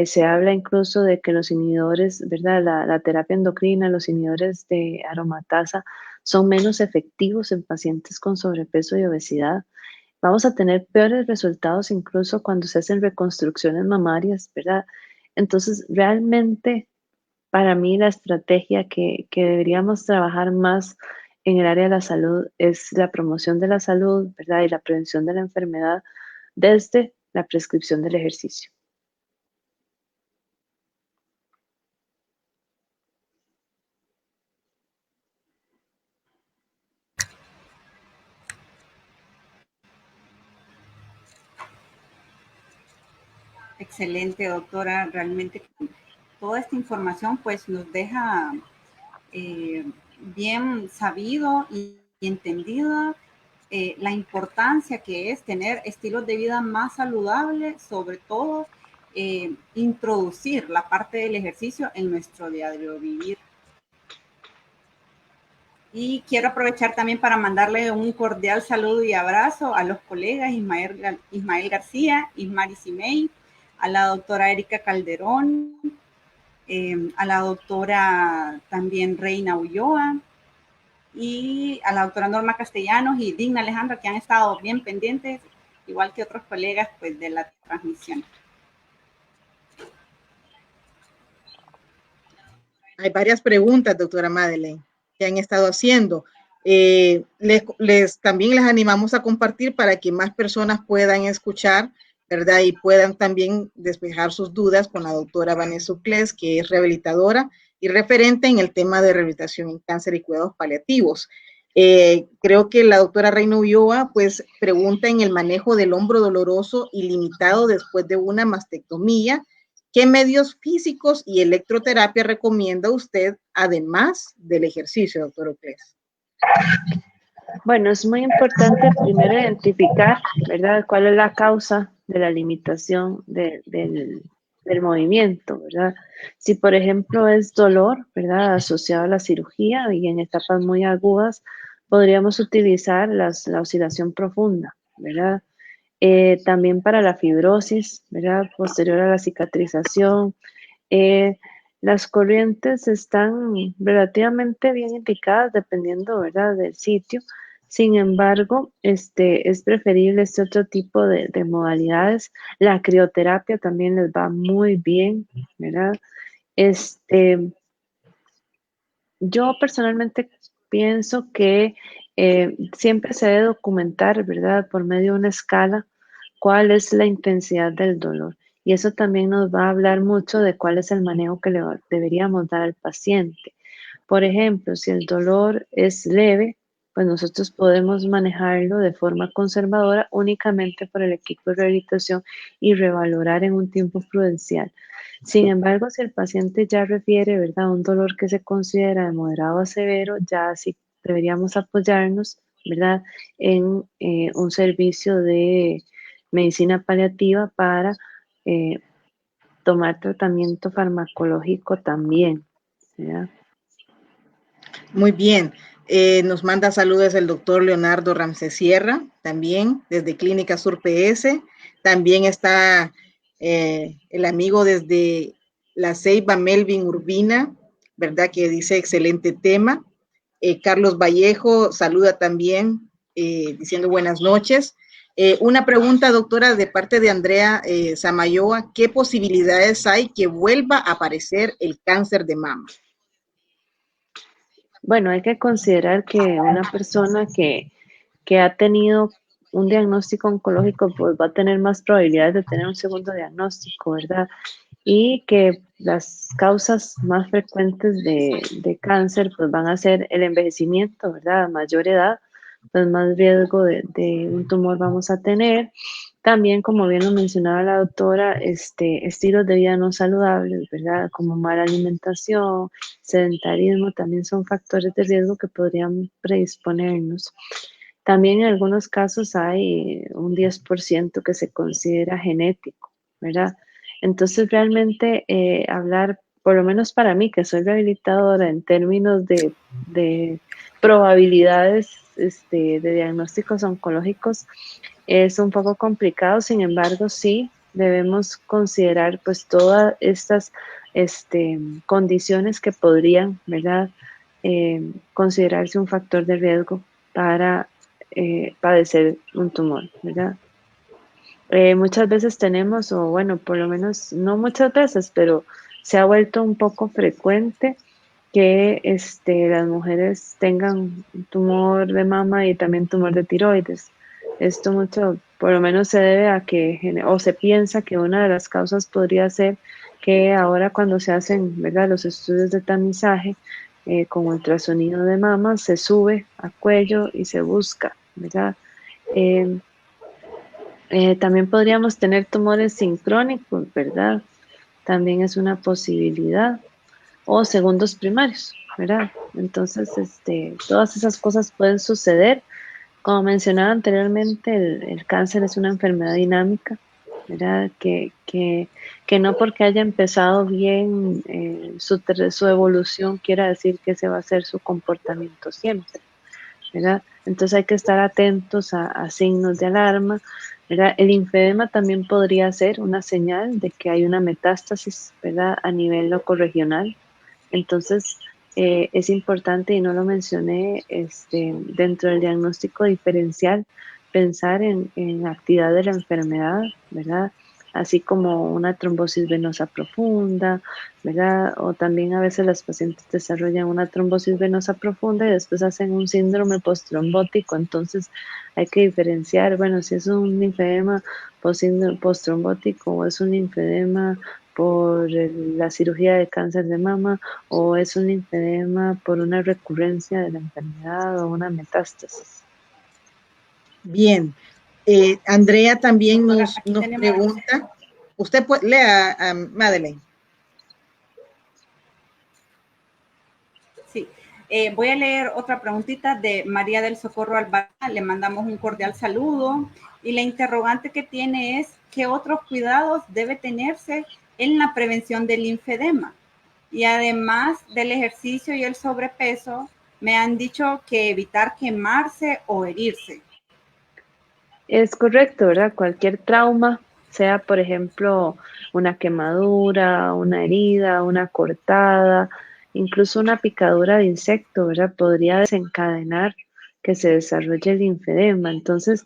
Se habla incluso de que los inhibidores, ¿verdad? La terapia endocrina, los inhibidores de aromatasa son menos efectivos en pacientes con sobrepeso y obesidad. Vamos a tener peores resultados incluso cuando se hacen reconstrucciones mamarias, ¿verdad? Entonces, realmente para mí la estrategia que deberíamos trabajar más en el área de la salud es la promoción de la salud, ¿verdad? Y la prevención de la enfermedad desde la prescripción del ejercicio. Excelente, doctora. Realmente toda esta información pues nos deja bien sabido y entendida la importancia que es tener estilos de vida más saludables, sobre todo introducir la parte del ejercicio en nuestro diario vivir. Y quiero aprovechar también para mandarle un cordial saludo y abrazo a los colegas Ismael García, Ismari Simei, a la doctora Erika Calderón, a la doctora también Reina Ulloa y a la doctora Norma Castellanos y Digna Alejandra, que han estado bien pendientes, igual que otros colegas pues, de la transmisión. Hay varias preguntas, doctora Madeleine, que han estado haciendo. También les animamos a compartir para que más personas puedan escuchar, ¿verdad? Y puedan también despejar sus dudas con la doctora Vanessa Uclés, que es rehabilitadora y referente en el tema de rehabilitación en cáncer y cuidados paliativos. Creo que la doctora Reina Ulloa, pues, pregunta en el manejo del hombro doloroso y limitado después de una mastectomía. ¿Qué medios físicos y electroterapia recomienda usted además del ejercicio, doctor Uclés? Bueno, es muy importante primero identificar, ¿verdad?, cuál es la causa de la limitación del movimiento, ¿verdad? Si, por ejemplo, es dolor, ¿verdad?, asociado a la cirugía y en etapas muy agudas, podríamos utilizar la oscilación profunda, ¿verdad? También para la fibrosis, ¿verdad?, posterior a la cicatrización. Las corrientes están relativamente bien indicadas dependiendo, ¿verdad?, del sitio. Sin embargo, es preferible este otro tipo de modalidades. La crioterapia también les va muy bien, ¿verdad? Yo personalmente pienso que siempre se debe documentar, ¿verdad?, por medio de una escala, cuál es la intensidad del dolor. Y eso también nos va a hablar mucho de cuál es el manejo que le deberíamos dar al paciente. Por ejemplo, si el dolor es leve, pues nosotros podemos manejarlo de forma conservadora únicamente por el equipo de rehabilitación y revalorar en un tiempo prudencial. Sin embargo, si el paciente ya refiere, ¿verdad?, un dolor que se considera de moderado a severo, ya sí deberíamos apoyarnos ¿verdad? En un servicio de medicina paliativa para tomar tratamiento farmacológico también, ¿verdad? Muy bien. Nos manda saludos el doctor Leonardo Ramsés Sierra, también desde Clínica Sur PS. También está el amigo desde La Ceiba, Melvin Urbina, ¿verdad? Que dice excelente tema. Carlos Vallejo saluda también, diciendo buenas noches. Una pregunta, doctora, de parte de Andrea Samayoa. ¿Qué posibilidades hay que vuelva a aparecer el cáncer de mama? Bueno, hay que considerar que una persona que ha tenido un diagnóstico oncológico, pues va a tener más probabilidades de tener un segundo diagnóstico, ¿verdad? Y que las causas más frecuentes de cáncer, pues van a ser el envejecimiento, ¿verdad? A mayor edad, pues más riesgo de un tumor vamos a tener. También, como bien lo mencionaba la doctora, estilos de vida no saludables, ¿verdad? Como mala alimentación, sedentarismo, también son factores de riesgo que podrían predisponernos. También en algunos casos hay un 10% que se considera genético, ¿verdad? Entonces realmente hablar, por lo menos para mí, que soy rehabilitadora en términos de probabilidades de diagnósticos oncológicos, es un poco complicado. Sin embargo, sí debemos considerar pues todas estas condiciones que podrían, ¿verdad? Considerarse un factor de riesgo para padecer un tumor, ¿verdad? Muchas veces tenemos, o bueno, por lo menos no muchas veces, pero se ha vuelto un poco frecuente que las mujeres tengan tumor de mama y también tumor de tiroides. Esto mucho, por lo menos se debe a que, o se piensa que una de las causas podría ser que ahora cuando se hacen, ¿verdad?, los estudios de tamizaje con ultrasonido de mama, se sube a cuello y se busca, ¿verdad? Eh, También podríamos tener tumores sincrónicos, ¿verdad? También es una posibilidad. O segundos primarios, ¿verdad? Entonces, todas esas cosas pueden suceder. Como mencionaba anteriormente, el cáncer es una enfermedad dinámica, ¿verdad? Que no porque haya empezado bien su evolución quiera decir que ese va a ser su comportamiento siempre, ¿verdad? Entonces hay que estar atentos a signos de alarma, ¿verdad? El linfedema también podría ser una señal de que hay una metástasis, ¿verdad? A nivel locorregional. Entonces, es importante, y no lo mencioné, dentro del diagnóstico diferencial, pensar en actividad de la enfermedad, ¿verdad? Así como una trombosis venosa profunda, ¿verdad? O también a veces las pacientes desarrollan una trombosis venosa profunda y después hacen un síndrome postrombótico. Entonces, hay que diferenciar, bueno, si es un linfedema postrombótico o es un linfedema por la cirugía de cáncer de mama o es un linfedema por una recurrencia de la enfermedad o una metástasis. Bien. Andrea también Doctora, nos, aquí nos tenemos, pregunta. Usted lea a Madeleine. sí, voy a leer otra preguntita de María del Socorro Alvarado. Le mandamos un cordial saludo y la interrogante que tiene es ¿qué otros cuidados debe tenerse en la prevención del linfedema? Y además del ejercicio y el sobrepeso, me han dicho que evitar quemarse o herirse. Es correcto, ¿verdad? Cualquier trauma, sea por ejemplo una quemadura, una herida, una cortada, incluso una picadura de insecto, ¿verdad? Podría desencadenar que se desarrolle el linfedema. Entonces,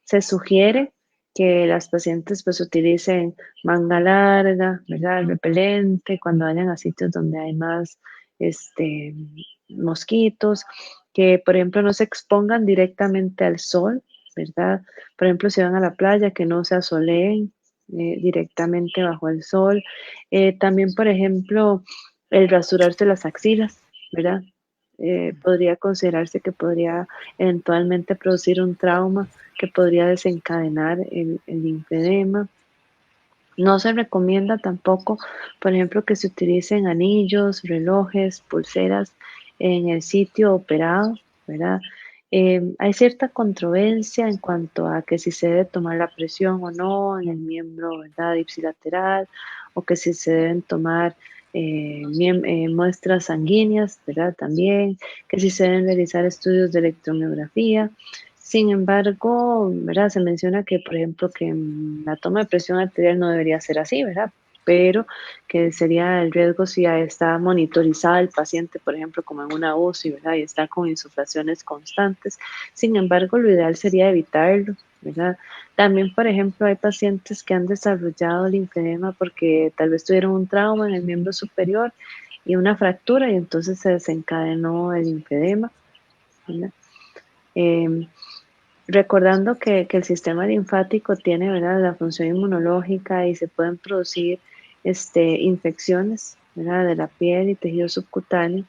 se sugiere que las pacientes pues utilicen manga larga, ¿verdad? Repelente cuando vayan a sitios donde hay más mosquitos, que por ejemplo no se expongan directamente al sol, ¿verdad? Por ejemplo, si van a la playa, que no se asoleen directamente bajo el sol. También, por ejemplo, el rasurarse las axilas, ¿verdad? Podría considerarse que podría eventualmente producir un trauma que podría desencadenar el linfedema. No se recomienda tampoco, por ejemplo, que se utilicen anillos, relojes, pulseras en el sitio operado, ¿verdad? Hay cierta controversia en cuanto a que si se debe tomar la presión o no en el miembro, ¿verdad?, ipsilateral, o que si se deben tomar muestras sanguíneas, ¿verdad?, también, que si se deben realizar estudios de electromiografía. Sin embargo, ¿verdad?, se menciona que, por ejemplo, que la toma de presión arterial no debería ser así, ¿verdad?, pero que sería el riesgo si ya está monitorizada el paciente, por ejemplo, como en una UCI, ¿verdad?, y está con insuflaciones constantes. Sin embargo, lo ideal sería evitarlo, ¿verdad? También, por ejemplo, hay pacientes que han desarrollado linfedema porque tal vez tuvieron un trauma en el miembro superior y una fractura y entonces se desencadenó el linfedema, ¿verdad? Recordando que el sistema linfático tiene, ¿verdad?, la función inmunológica y se pueden producir infecciones, ¿verdad?, de la piel y tejido subcutáneo.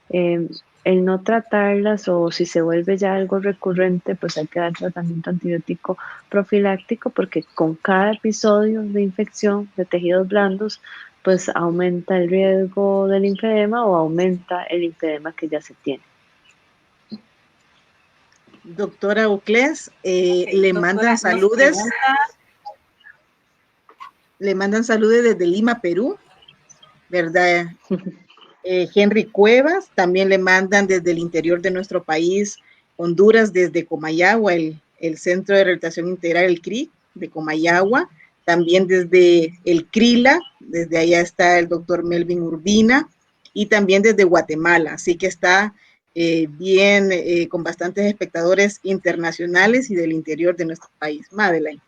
El no tratarlas o si se vuelve ya algo recurrente, pues hay que dar tratamiento antibiótico profiláctico porque con cada episodio de infección de tejidos blandos, pues aumenta el riesgo del linfedema o aumenta el linfedema que ya se tiene. Doctora Uclés, Okay, le mandan doctora, nos saludes. pregunta. Le mandan saludos desde Lima, Perú, ¿verdad? Henry Cuevas, también le mandan desde el interior de nuestro país, Honduras, desde Comayagua, el Centro de Rehabilitación Integral, el CRI, de Comayagua, también desde el CRILA, desde allá está el doctor Melvin Urbina, y también desde Guatemala, así que está bien, con bastantes espectadores internacionales y del interior de nuestro país. Madeleine.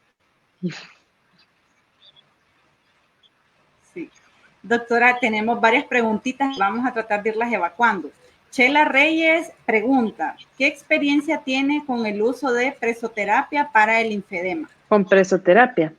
Sí. Doctora, tenemos varias preguntitas, vamos a tratar de irlas evacuando. Chela Reyes pregunta, ¿qué experiencia tiene con el uso de presoterapia para el linfedema? Con presoterapia.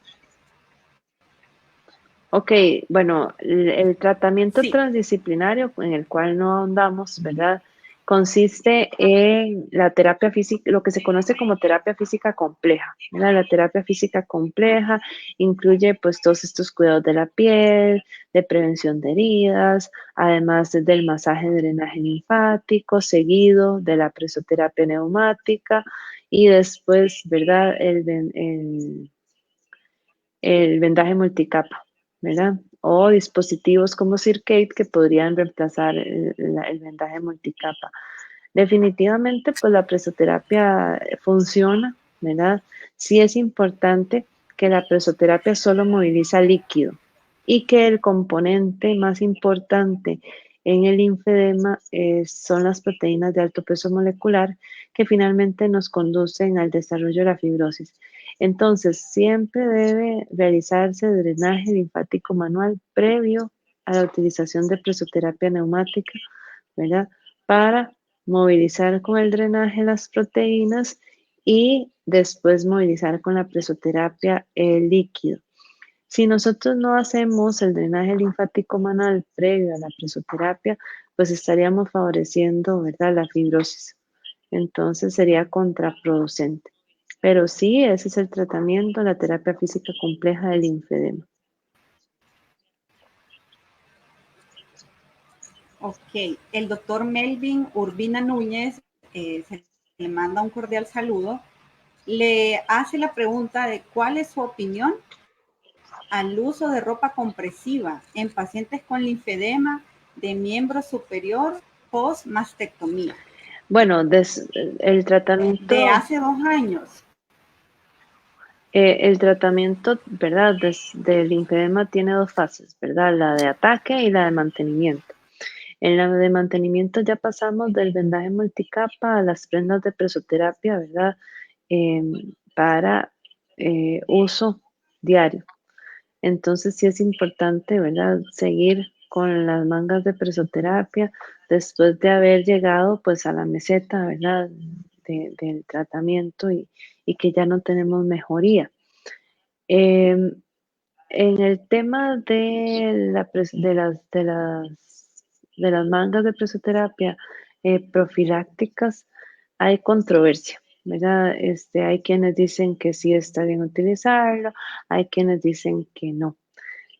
Ok, bueno, el tratamiento Sí. transdisciplinario en el cual no ahondamos, ¿verdad? Consiste en la terapia física, lo que se conoce como terapia física compleja, ¿verdad? La terapia física compleja incluye pues todos estos cuidados de la piel, de prevención de heridas, además del masaje de drenaje linfático, seguido de la presoterapia neumática y después, ¿verdad? El vendaje multicapa, ¿verdad? O dispositivos como Circade que podrían reemplazar el vendaje multicapa. Definitivamente, pues la presoterapia funciona, ¿verdad? Sí es importante que la presoterapia solo moviliza líquido y que el componente más importante en el linfedema son las proteínas de alto peso molecular que finalmente nos conducen al desarrollo de la fibrosis. Entonces, siempre debe realizarse drenaje linfático manual previo a la utilización de presoterapia neumática, ¿verdad? Para movilizar con el drenaje las proteínas y después movilizar con la presoterapia el líquido. Si nosotros no hacemos el drenaje linfático manual previo a la presoterapia, pues estaríamos favoreciendo, ¿verdad?, la fibrosis. Entonces sería contraproducente. Pero sí, ese es el tratamiento, la terapia física compleja del linfedema. Ok, el doctor Melvin Urbina Núñez se le manda un cordial saludo. Le hace la pregunta de cuál es su opinión al uso de ropa compresiva en pacientes con linfedema de miembro superior post-mastectomía. Bueno, el tratamiento... De hace 2 años. El tratamiento, ¿verdad?, del linfedema tiene 2 fases, ¿verdad? La de ataque y la de mantenimiento. En la de mantenimiento ya pasamos del vendaje multicapa a las prendas de presoterapia, ¿verdad? Para uso diario. Entonces sí es importante, ¿verdad?, seguir con las mangas de presoterapia después de haber llegado pues a la meseta, ¿verdad?, del tratamiento y que ya no tenemos mejoría. En el tema de las mangas de presoterapia profilácticas hay controversia, ¿verdad? Hay quienes dicen que sí está bien utilizarlo, hay quienes dicen que no.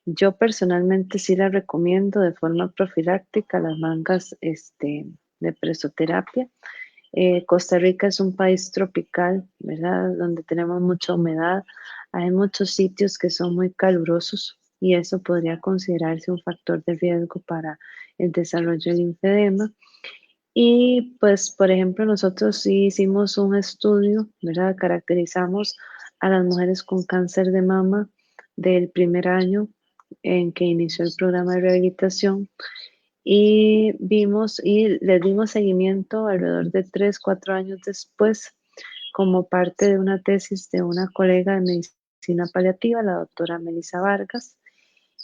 Yo personalmente sí la recomiendo de forma profiláctica las mangas de presoterapia. Costa Rica es un país tropical, ¿verdad? Donde tenemos mucha humedad. Hay muchos sitios que son muy calurosos y eso podría considerarse un factor de riesgo para el desarrollo del linfedema. Y pues, por ejemplo, nosotros sí hicimos un estudio, ¿verdad? Caracterizamos a las mujeres con cáncer de mama del primer año en que inició el programa de rehabilitación y vimos y les dimos seguimiento alrededor de 3, 4 años después como parte de una tesis de una colega de medicina paliativa, la doctora Melissa Vargas,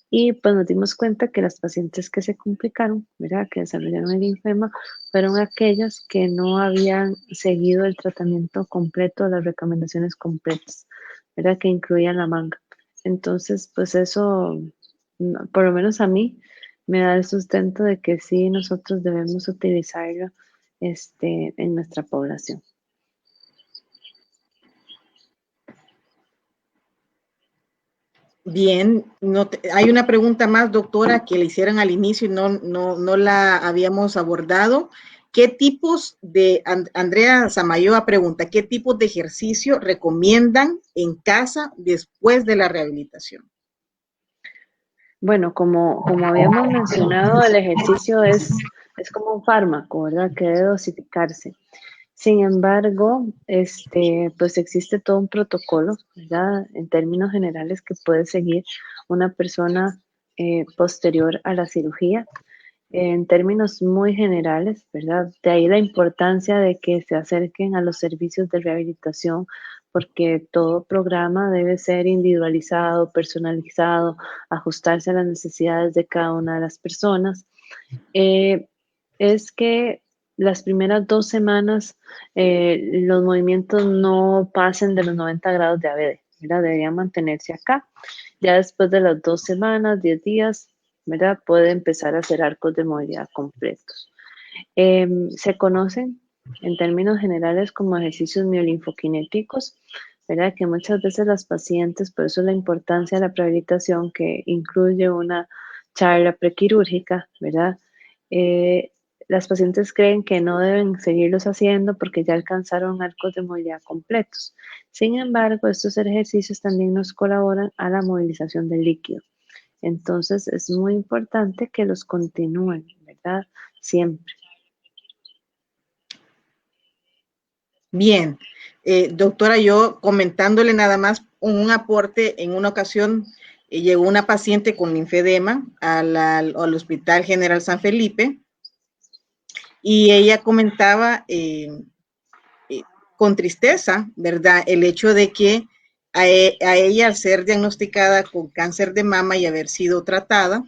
y pues nos dimos cuenta que las pacientes que se complicaron, ¿verdad? Que desarrollaron el linfema, fueron aquellas que no habían seguido el tratamiento completo, las recomendaciones completas, ¿verdad? Que incluían la manga. Entonces, pues eso, por lo menos a mí, me da el sustento de que sí nosotros debemos utilizarlo en nuestra población. Bien, hay una pregunta más, doctora, que le hicieron al inicio y no la habíamos abordado. ¿Qué tipos de, Andrea Samayoa pregunta, qué tipos de ejercicio recomiendan en casa después de la rehabilitación? Bueno, como habíamos mencionado, el ejercicio es como un fármaco, ¿verdad? Que debe dosificarse. Sin embargo, pues existe todo un protocolo, ¿verdad? En términos generales que puede seguir una persona posterior a la cirugía. En términos muy generales, ¿verdad? De ahí la importancia de que se acerquen a los servicios de rehabilitación, porque todo programa debe ser individualizado, personalizado, ajustarse a las necesidades de cada una de las personas. Es que las primeras 2 semanas los movimientos no pasen de los 90 grados de ABD, ¿verdad? Deberían mantenerse acá. Ya después de las 2 semanas, 10 días, ¿verdad? Puede empezar a hacer arcos de movilidad completos. Se conocen en términos generales como ejercicios miolinfokinéticos, ¿verdad? Que muchas veces las pacientes, por eso la importancia de la rehabilitación que incluye una charla prequirúrgica, ¿verdad? Las pacientes creen que no deben seguirlos haciendo porque ya alcanzaron arcos de movilidad completos. Sin embargo, estos ejercicios también nos colaboran a la movilización del líquido. Entonces, es muy importante que los continúen, ¿verdad? Siempre. Bien, doctora, yo comentándole nada más un aporte, en una ocasión llegó una paciente con linfedema al Hospital General San Felipe y ella comentaba con tristeza, ¿verdad? El hecho de que a ella, al ser diagnosticada con cáncer de mama y haber sido tratada,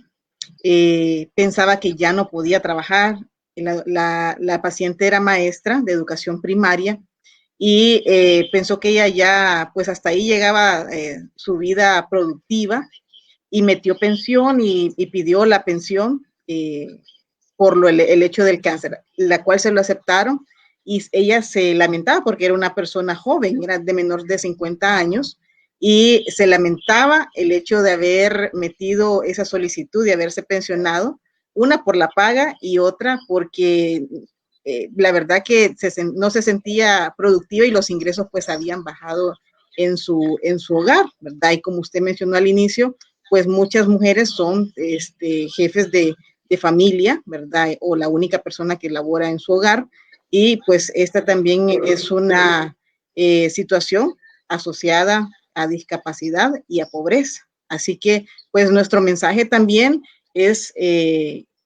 pensaba que ya no podía trabajar. La paciente era maestra de educación primaria y pensó que ella ya, pues hasta ahí llegaba su vida productiva y metió pensión y pidió la pensión por el hecho del cáncer, la cual se lo aceptaron y ella se lamentaba porque era una persona joven, era de menor de 50 años y se lamentaba el hecho de haber metido esa solicitud, de haberse pensionado, una por la paga y otra porque la verdad que no se sentía productiva y los ingresos pues habían bajado en su hogar, ¿verdad? Y como usted mencionó al inicio, pues muchas mujeres son jefes de familia, ¿verdad? O la única persona que labora en su hogar. Y pues esta también es una situación asociada a discapacidad y a pobreza. Así que pues nuestro mensaje también es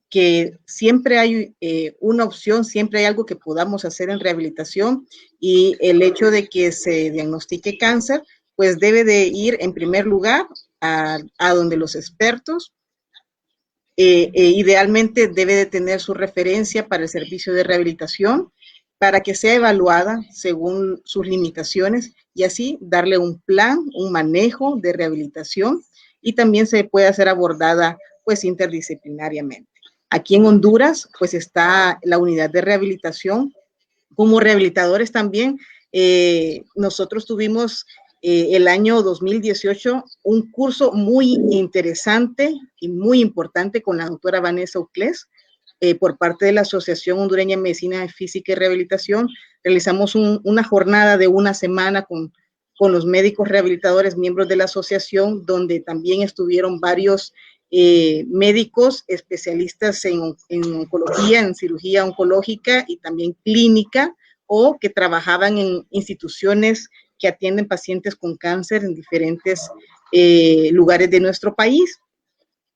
que siempre hay una opción, siempre hay algo que podamos hacer en rehabilitación y el hecho de que se diagnostique cáncer, pues debe de ir en primer lugar a donde los expertos, idealmente debe de tener su referencia para el servicio de rehabilitación, para que sea evaluada según sus limitaciones y así darle un plan, un manejo de rehabilitación y también se puede ser abordada pues interdisciplinariamente. Aquí en Honduras pues está la unidad de rehabilitación. Como rehabilitadores también, nosotros tuvimos el año 2018 un curso muy interesante y muy importante con la doctora Vanessa Uclés, por parte de la Asociación Hondureña de Medicina Física y Rehabilitación, realizamos una jornada de una semana con los médicos rehabilitadores, miembros de la asociación, donde también estuvieron varios médicos especialistas en oncología, en cirugía oncológica y también clínica, o que trabajaban en instituciones que atienden pacientes con cáncer en diferentes lugares de nuestro país.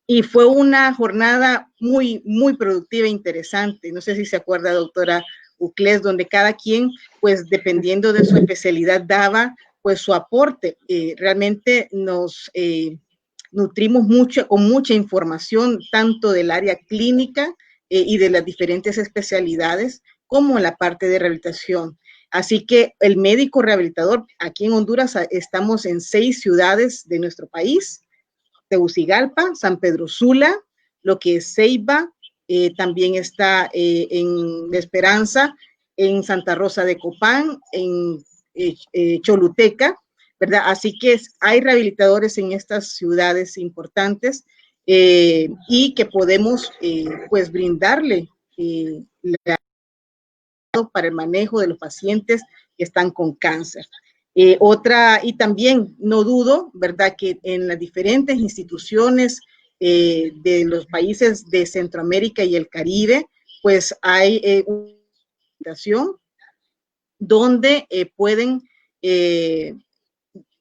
Y fue una jornada muy, muy productiva e interesante. No sé si se acuerda, doctora Uclés, donde cada quien, pues dependiendo de su especialidad, daba pues su aporte. Realmente nos nutrimos mucho, con mucha información, tanto del área clínica y de las diferentes especialidades, como en la parte de rehabilitación. Así que el médico rehabilitador, aquí en Honduras estamos en 6 ciudades de nuestro país: Tegucigalpa, San Pedro Sula, lo que es Ceiba, también está en Esperanza, en Santa Rosa de Copán, en Choluteca, ¿verdad? Así que hay rehabilitadores en estas ciudades importantes y que podemos pues brindarle para el manejo de los pacientes que están con cáncer. Y también no dudo, ¿verdad?, que en las diferentes instituciones de los países de Centroamérica y el Caribe, pues hay una situación donde pueden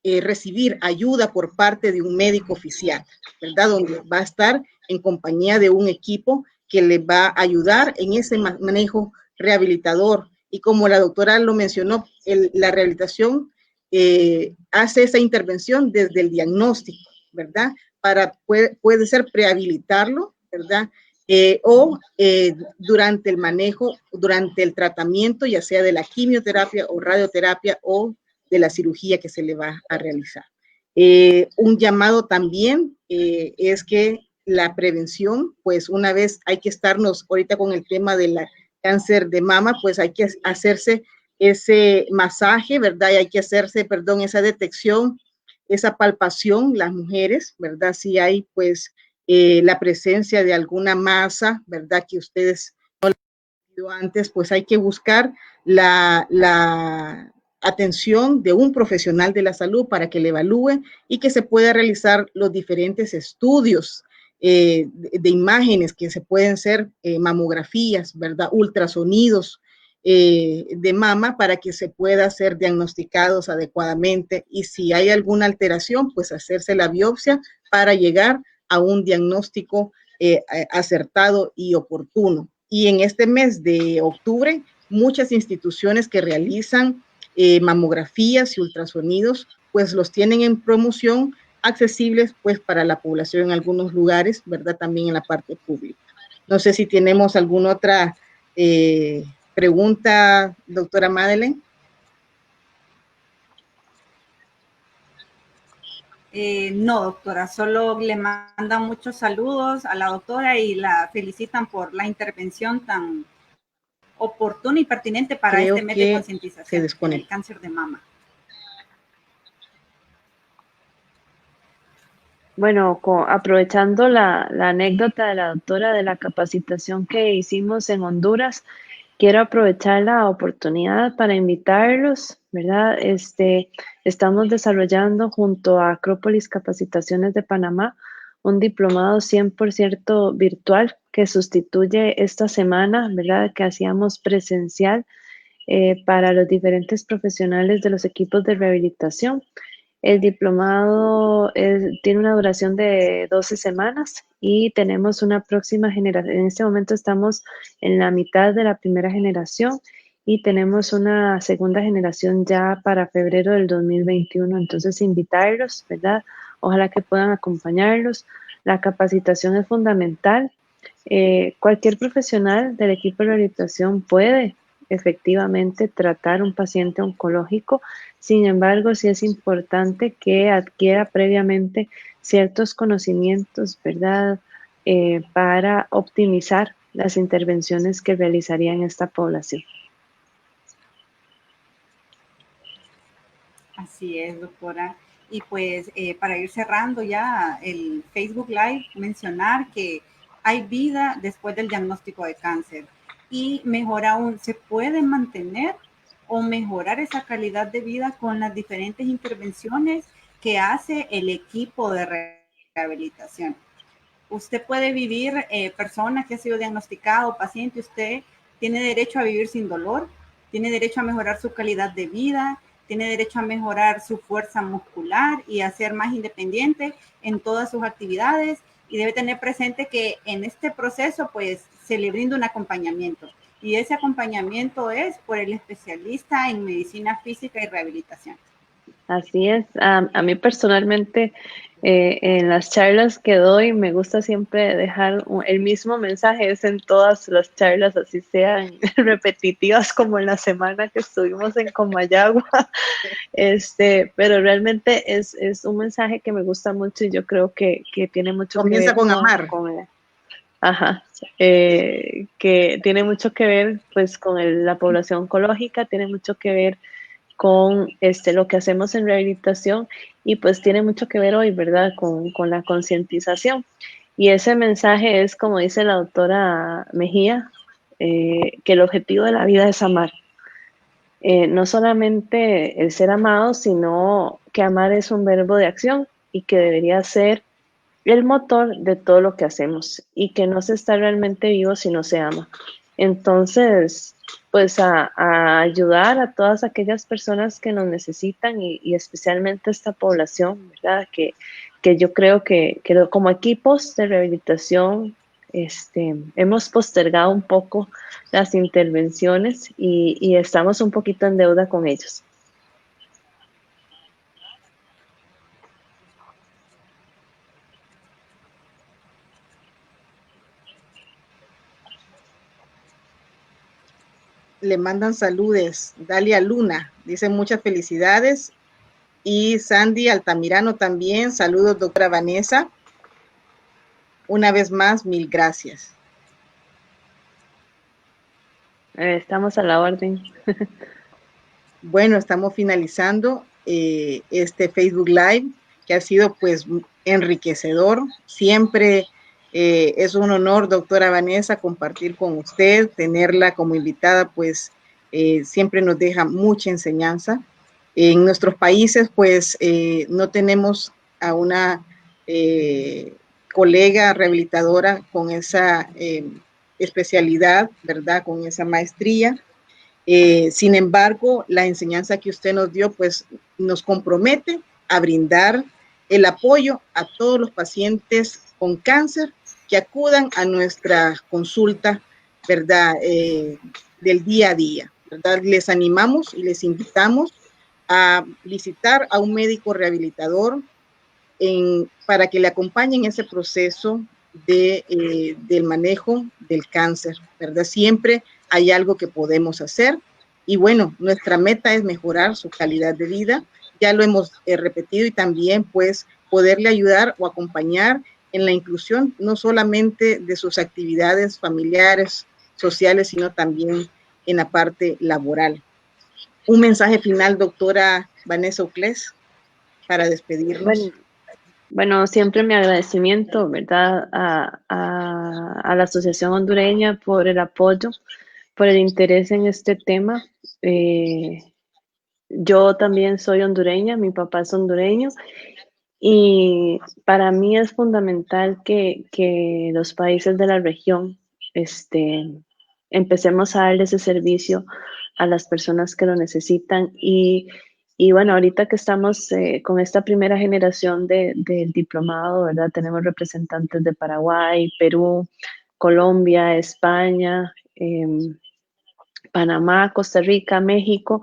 recibir ayuda por parte de un médico oficial, ¿verdad?, donde va a estar en compañía de un equipo que les va a ayudar en ese manejo rehabilitador. Y como la doctora lo mencionó, la rehabilitación hace esa intervención desde el diagnóstico, ¿verdad? Puede ser prehabilitarlo, ¿verdad? O durante el manejo, durante el tratamiento, ya sea de la quimioterapia o radioterapia o de la cirugía que se le va a realizar. Un llamado también es que la prevención, pues una vez hay que estarnos ahorita con el tema del cáncer de mama, pues hay que hacerse ese masaje, ¿verdad? Y hay que hacerse, perdón, esa detección, esa palpación, las mujeres, ¿verdad? Si hay, pues, la presencia de alguna masa, ¿verdad?, que ustedes no lo han visto antes, pues hay que buscar la atención de un profesional de la salud para que le evalúe y que se pueda realizar los diferentes estudios de imágenes que se pueden ser mamografías, ¿verdad?, ultrasonidos de mama, para que se pueda ser diagnosticados adecuadamente, y si hay alguna alteración, pues hacerse la biopsia para llegar a un diagnóstico acertado y oportuno. Y en este mes de octubre, muchas instituciones que realizan mamografías y ultrasonidos, pues los tienen en promoción, accesibles pues para la población en algunos lugares, ¿verdad? También en la parte pública. No sé si tenemos alguna otra pregunta, doctora Madeleine. No, doctora, solo le mandan muchos saludos a la doctora y la felicitan por la intervención tan oportuna y pertinente para este mes de concientización del cáncer de mama. Bueno, aprovechando la anécdota de la doctora de la capacitación que hicimos en Honduras, quiero aprovechar la oportunidad para invitarlos, ¿verdad? Estamos desarrollando junto a Acrópolis Capacitaciones de Panamá un diplomado 100% virtual que sustituye esta semana, ¿verdad?, que hacíamos presencial para los diferentes profesionales de los equipos de rehabilitación. El diplomado tiene una duración de 12 semanas y tenemos una próxima generación. En este momento estamos en la mitad de la primera generación y tenemos una segunda generación ya para febrero del 2021. Entonces, invitarlos, ¿verdad? Ojalá que puedan acompañarlos. La capacitación es fundamental. Cualquier profesional del equipo de rehabilitación puede efectivamente tratar un paciente oncológico. Sin embargo, sí es importante que adquiera previamente ciertos conocimientos, ¿verdad?, para optimizar las intervenciones que realizaría en esta población. Así es, doctora. Y pues para ir cerrando ya el Facebook Live, mencionar que hay vida después del diagnóstico de cáncer. Y mejor aún, se puede mantener o mejorar esa calidad de vida con las diferentes intervenciones que hace el equipo de rehabilitación. Usted puede vivir, persona que ha sido diagnosticado, paciente, usted tiene derecho a vivir sin dolor, tiene derecho a mejorar su calidad de vida, tiene derecho a mejorar su fuerza muscular y a ser más independiente en todas sus actividades, y debe tener presente que en este proceso pues se le brinda un acompañamiento, y ese acompañamiento es por el especialista en medicina física y rehabilitación. Así es. A mí personalmente, en las charlas que doy, me gusta siempre dejar el mismo mensaje, es en todas las charlas, así sean repetitivas como en la semana que estuvimos en Comayagua, pero realmente es un mensaje que me gusta mucho y yo creo que tiene mucho que Comienza ver con amar. Ajá, que tiene mucho que ver pues con la población oncológica, tiene mucho que ver con lo que hacemos en rehabilitación y pues tiene mucho que ver hoy, ¿verdad? Con la concientización. Y ese mensaje es, como dice la doctora Mejía, que el objetivo de la vida es amar. No solamente el ser amado, sino que amar es un verbo de acción y que debería ser el motor de todo lo que hacemos y que no se está realmente vivo si no se ama. Entonces, pues a ayudar a todas aquellas personas que nos necesitan y especialmente esta población, ¿verdad? Que yo creo que como equipos de rehabilitación hemos postergado un poco las intervenciones y estamos un poquito en deuda con ellos. Le mandan saludes. Dalia Luna dice muchas felicidades. Y Sandy Altamirano también. Saludos, doctora Vanessa. Una vez más, mil gracias. Estamos a la orden. Bueno, estamos finalizando este Facebook Live, que ha sido pues enriquecedor. Siempre es un honor, doctora Vanessa, compartir con usted, tenerla como invitada, pues siempre nos deja mucha enseñanza. En nuestros países, pues no tenemos a una colega rehabilitadora con esa especialidad, ¿verdad? Con esa maestría. Sin embargo, la enseñanza que usted nos dio, pues nos compromete a brindar el apoyo a todos los pacientes con cáncer que acudan a nuestra consulta, ¿verdad? Del día a día, ¿verdad? Les animamos y les invitamos a visitar a un médico rehabilitador para que le acompañen ese proceso del manejo del cáncer, ¿verdad? Siempre hay algo que podemos hacer y bueno, nuestra meta es mejorar su calidad de vida, ya lo hemos repetido y también pues poderle ayudar o acompañar en la inclusión no solamente de sus actividades familiares, sociales, sino también en la parte laboral. Un mensaje final, doctora Vanessa Uclés, para despedirnos. Bueno, siempre mi agradecimiento, ¿verdad? A la Asociación Hondureña por el apoyo, por el interés en este tema. Yo también soy hondureña, mi papá es hondureño y para mí es fundamental que los países de la región empecemos a darle ese servicio a las personas que lo necesitan y bueno, ahorita que estamos con esta primera generación del diplomado, ¿verdad? Tenemos representantes de Paraguay, Perú, Colombia, España, Panamá, Costa Rica, México.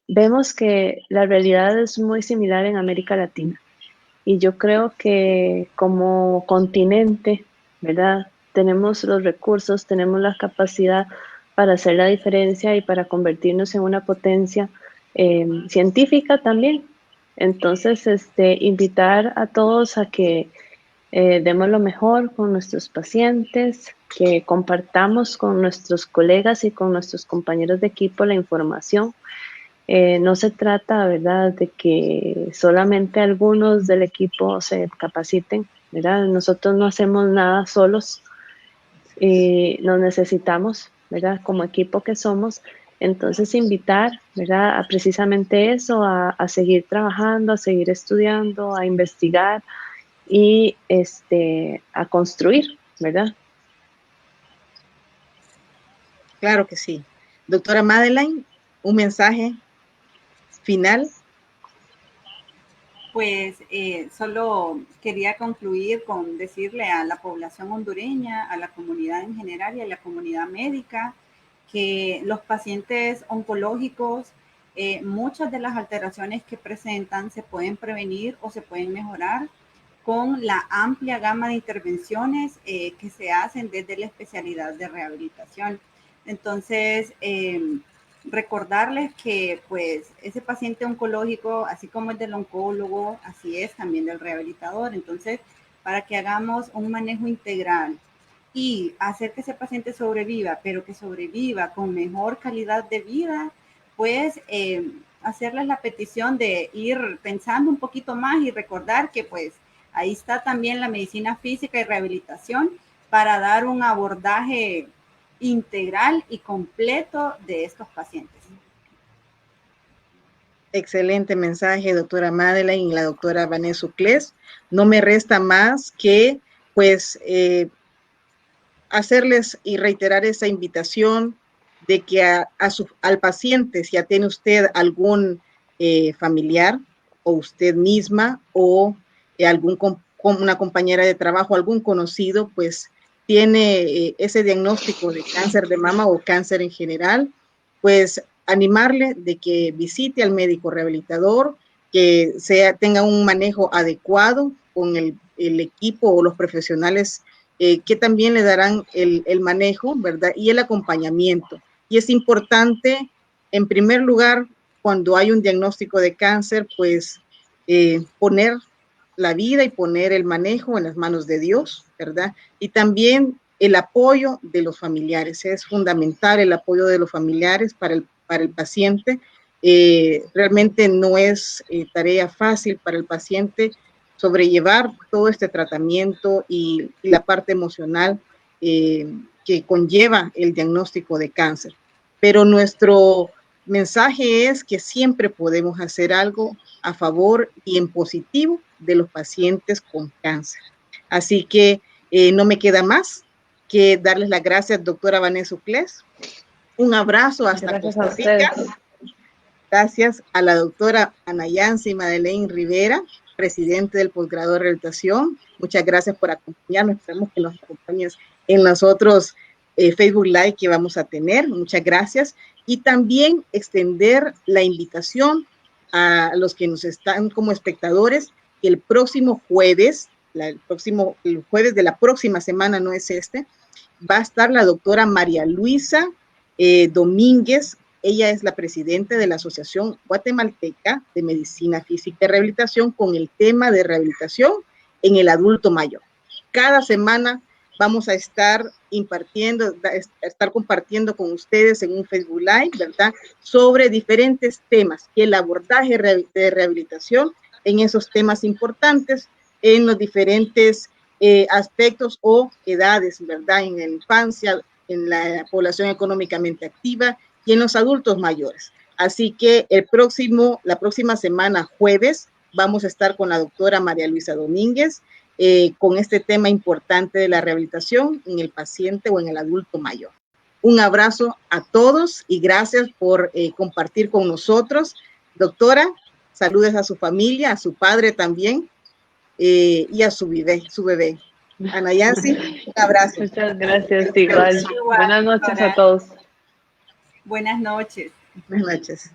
Vemos que la realidad es muy similar en América Latina. Y yo creo que como continente, ¿verdad? Tenemos los recursos, tenemos la capacidad para hacer la diferencia y para convertirnos en una potencia científica también. Entonces, invitar a todos a que demos lo mejor con nuestros pacientes, que compartamos con nuestros colegas y con nuestros compañeros de equipo la información. No se trata, ¿verdad?, de que solamente algunos del equipo se capaciten, ¿verdad? Nosotros no hacemos nada solos y nos necesitamos, ¿verdad? Como equipo que somos. Entonces, invitar, ¿verdad? A precisamente eso, a seguir trabajando, a seguir estudiando, a investigar y a construir, ¿verdad? Claro que sí. Doctora Madeleine, un mensaje final. Pues solo quería concluir con decirle a la población hondureña, a la comunidad en general y a la comunidad médica que los pacientes oncológicos, muchas de las alteraciones que presentan se pueden prevenir o se pueden mejorar con la amplia gama de intervenciones que se hacen desde la especialidad de rehabilitación. Entonces, recordarles que pues ese paciente oncológico, así como es del oncólogo, así es también del rehabilitador. Entonces, para que hagamos un manejo integral y hacer que ese paciente sobreviva, pero que sobreviva con mejor calidad de vida, pues hacerles la petición de ir pensando un poquito más y recordar que pues ahí está también la medicina física y rehabilitación para dar un abordaje integral y completo de estos pacientes. Excelente mensaje, doctora Madeleine y la doctora Vanessa Uclés. No me resta más que, pues, hacerles y reiterar esa invitación de que al paciente, si ya tiene usted algún familiar o usted misma o una compañera de trabajo, algún conocido, pues tiene ese diagnóstico de cáncer de mama o cáncer en general, pues animarle de que visite al médico rehabilitador, que tenga un manejo adecuado con el equipo o los profesionales que también le darán el manejo, ¿verdad? Y el acompañamiento. Y es importante, en primer lugar, cuando hay un diagnóstico de cáncer, pues poner la vida y poner el manejo en las manos de Dios, ¿verdad? Y también el apoyo de los familiares. Es fundamental el apoyo de los familiares para el paciente. Realmente no es tarea fácil para el paciente sobrellevar todo este tratamiento y la parte emocional que conlleva el diagnóstico de cáncer. Pero nuestro mensaje es que siempre podemos hacer algo a favor y en positivo de los pacientes con cáncer. Así que no me queda más que darles las gracias, doctora Vanessa Uclés. Un abrazo hasta Costa Rica. Gracias a la doctora Ana Yancy Madeleine Rivera, presidente del posgrado de rehabilitación. Muchas gracias por acompañarnos. Esperemos que nos acompañes en los otros Facebook Live que vamos a tener. Muchas gracias. Y también extender la invitación a los que nos están como espectadores, que el próximo jueves, el jueves de la próxima semana, no es este, va a estar la doctora María Luisa Domínguez. Ella es la presidenta de la Asociación Guatemalteca de Medicina Física y Rehabilitación con el tema de rehabilitación en el adulto mayor. Cada semana vamos a estar compartiendo con ustedes en un Facebook Live, ¿verdad? Sobre diferentes temas y el abordaje de rehabilitación en esos temas importantes, en los diferentes aspectos o edades, ¿verdad? En la infancia, en la población económicamente activa y en los adultos mayores. Así que la próxima semana, jueves, vamos a estar con la doctora María Luisa Domínguez con este tema importante de la rehabilitación en el paciente o en el adulto mayor. Un abrazo a todos y gracias por compartir con nosotros. Doctora, saludes a su familia, a su padre también y a su bebé. Ana Yancy, un abrazo. Muchas gracias, igual. Buenas noches a todos. Buenas noches. Buenas noches.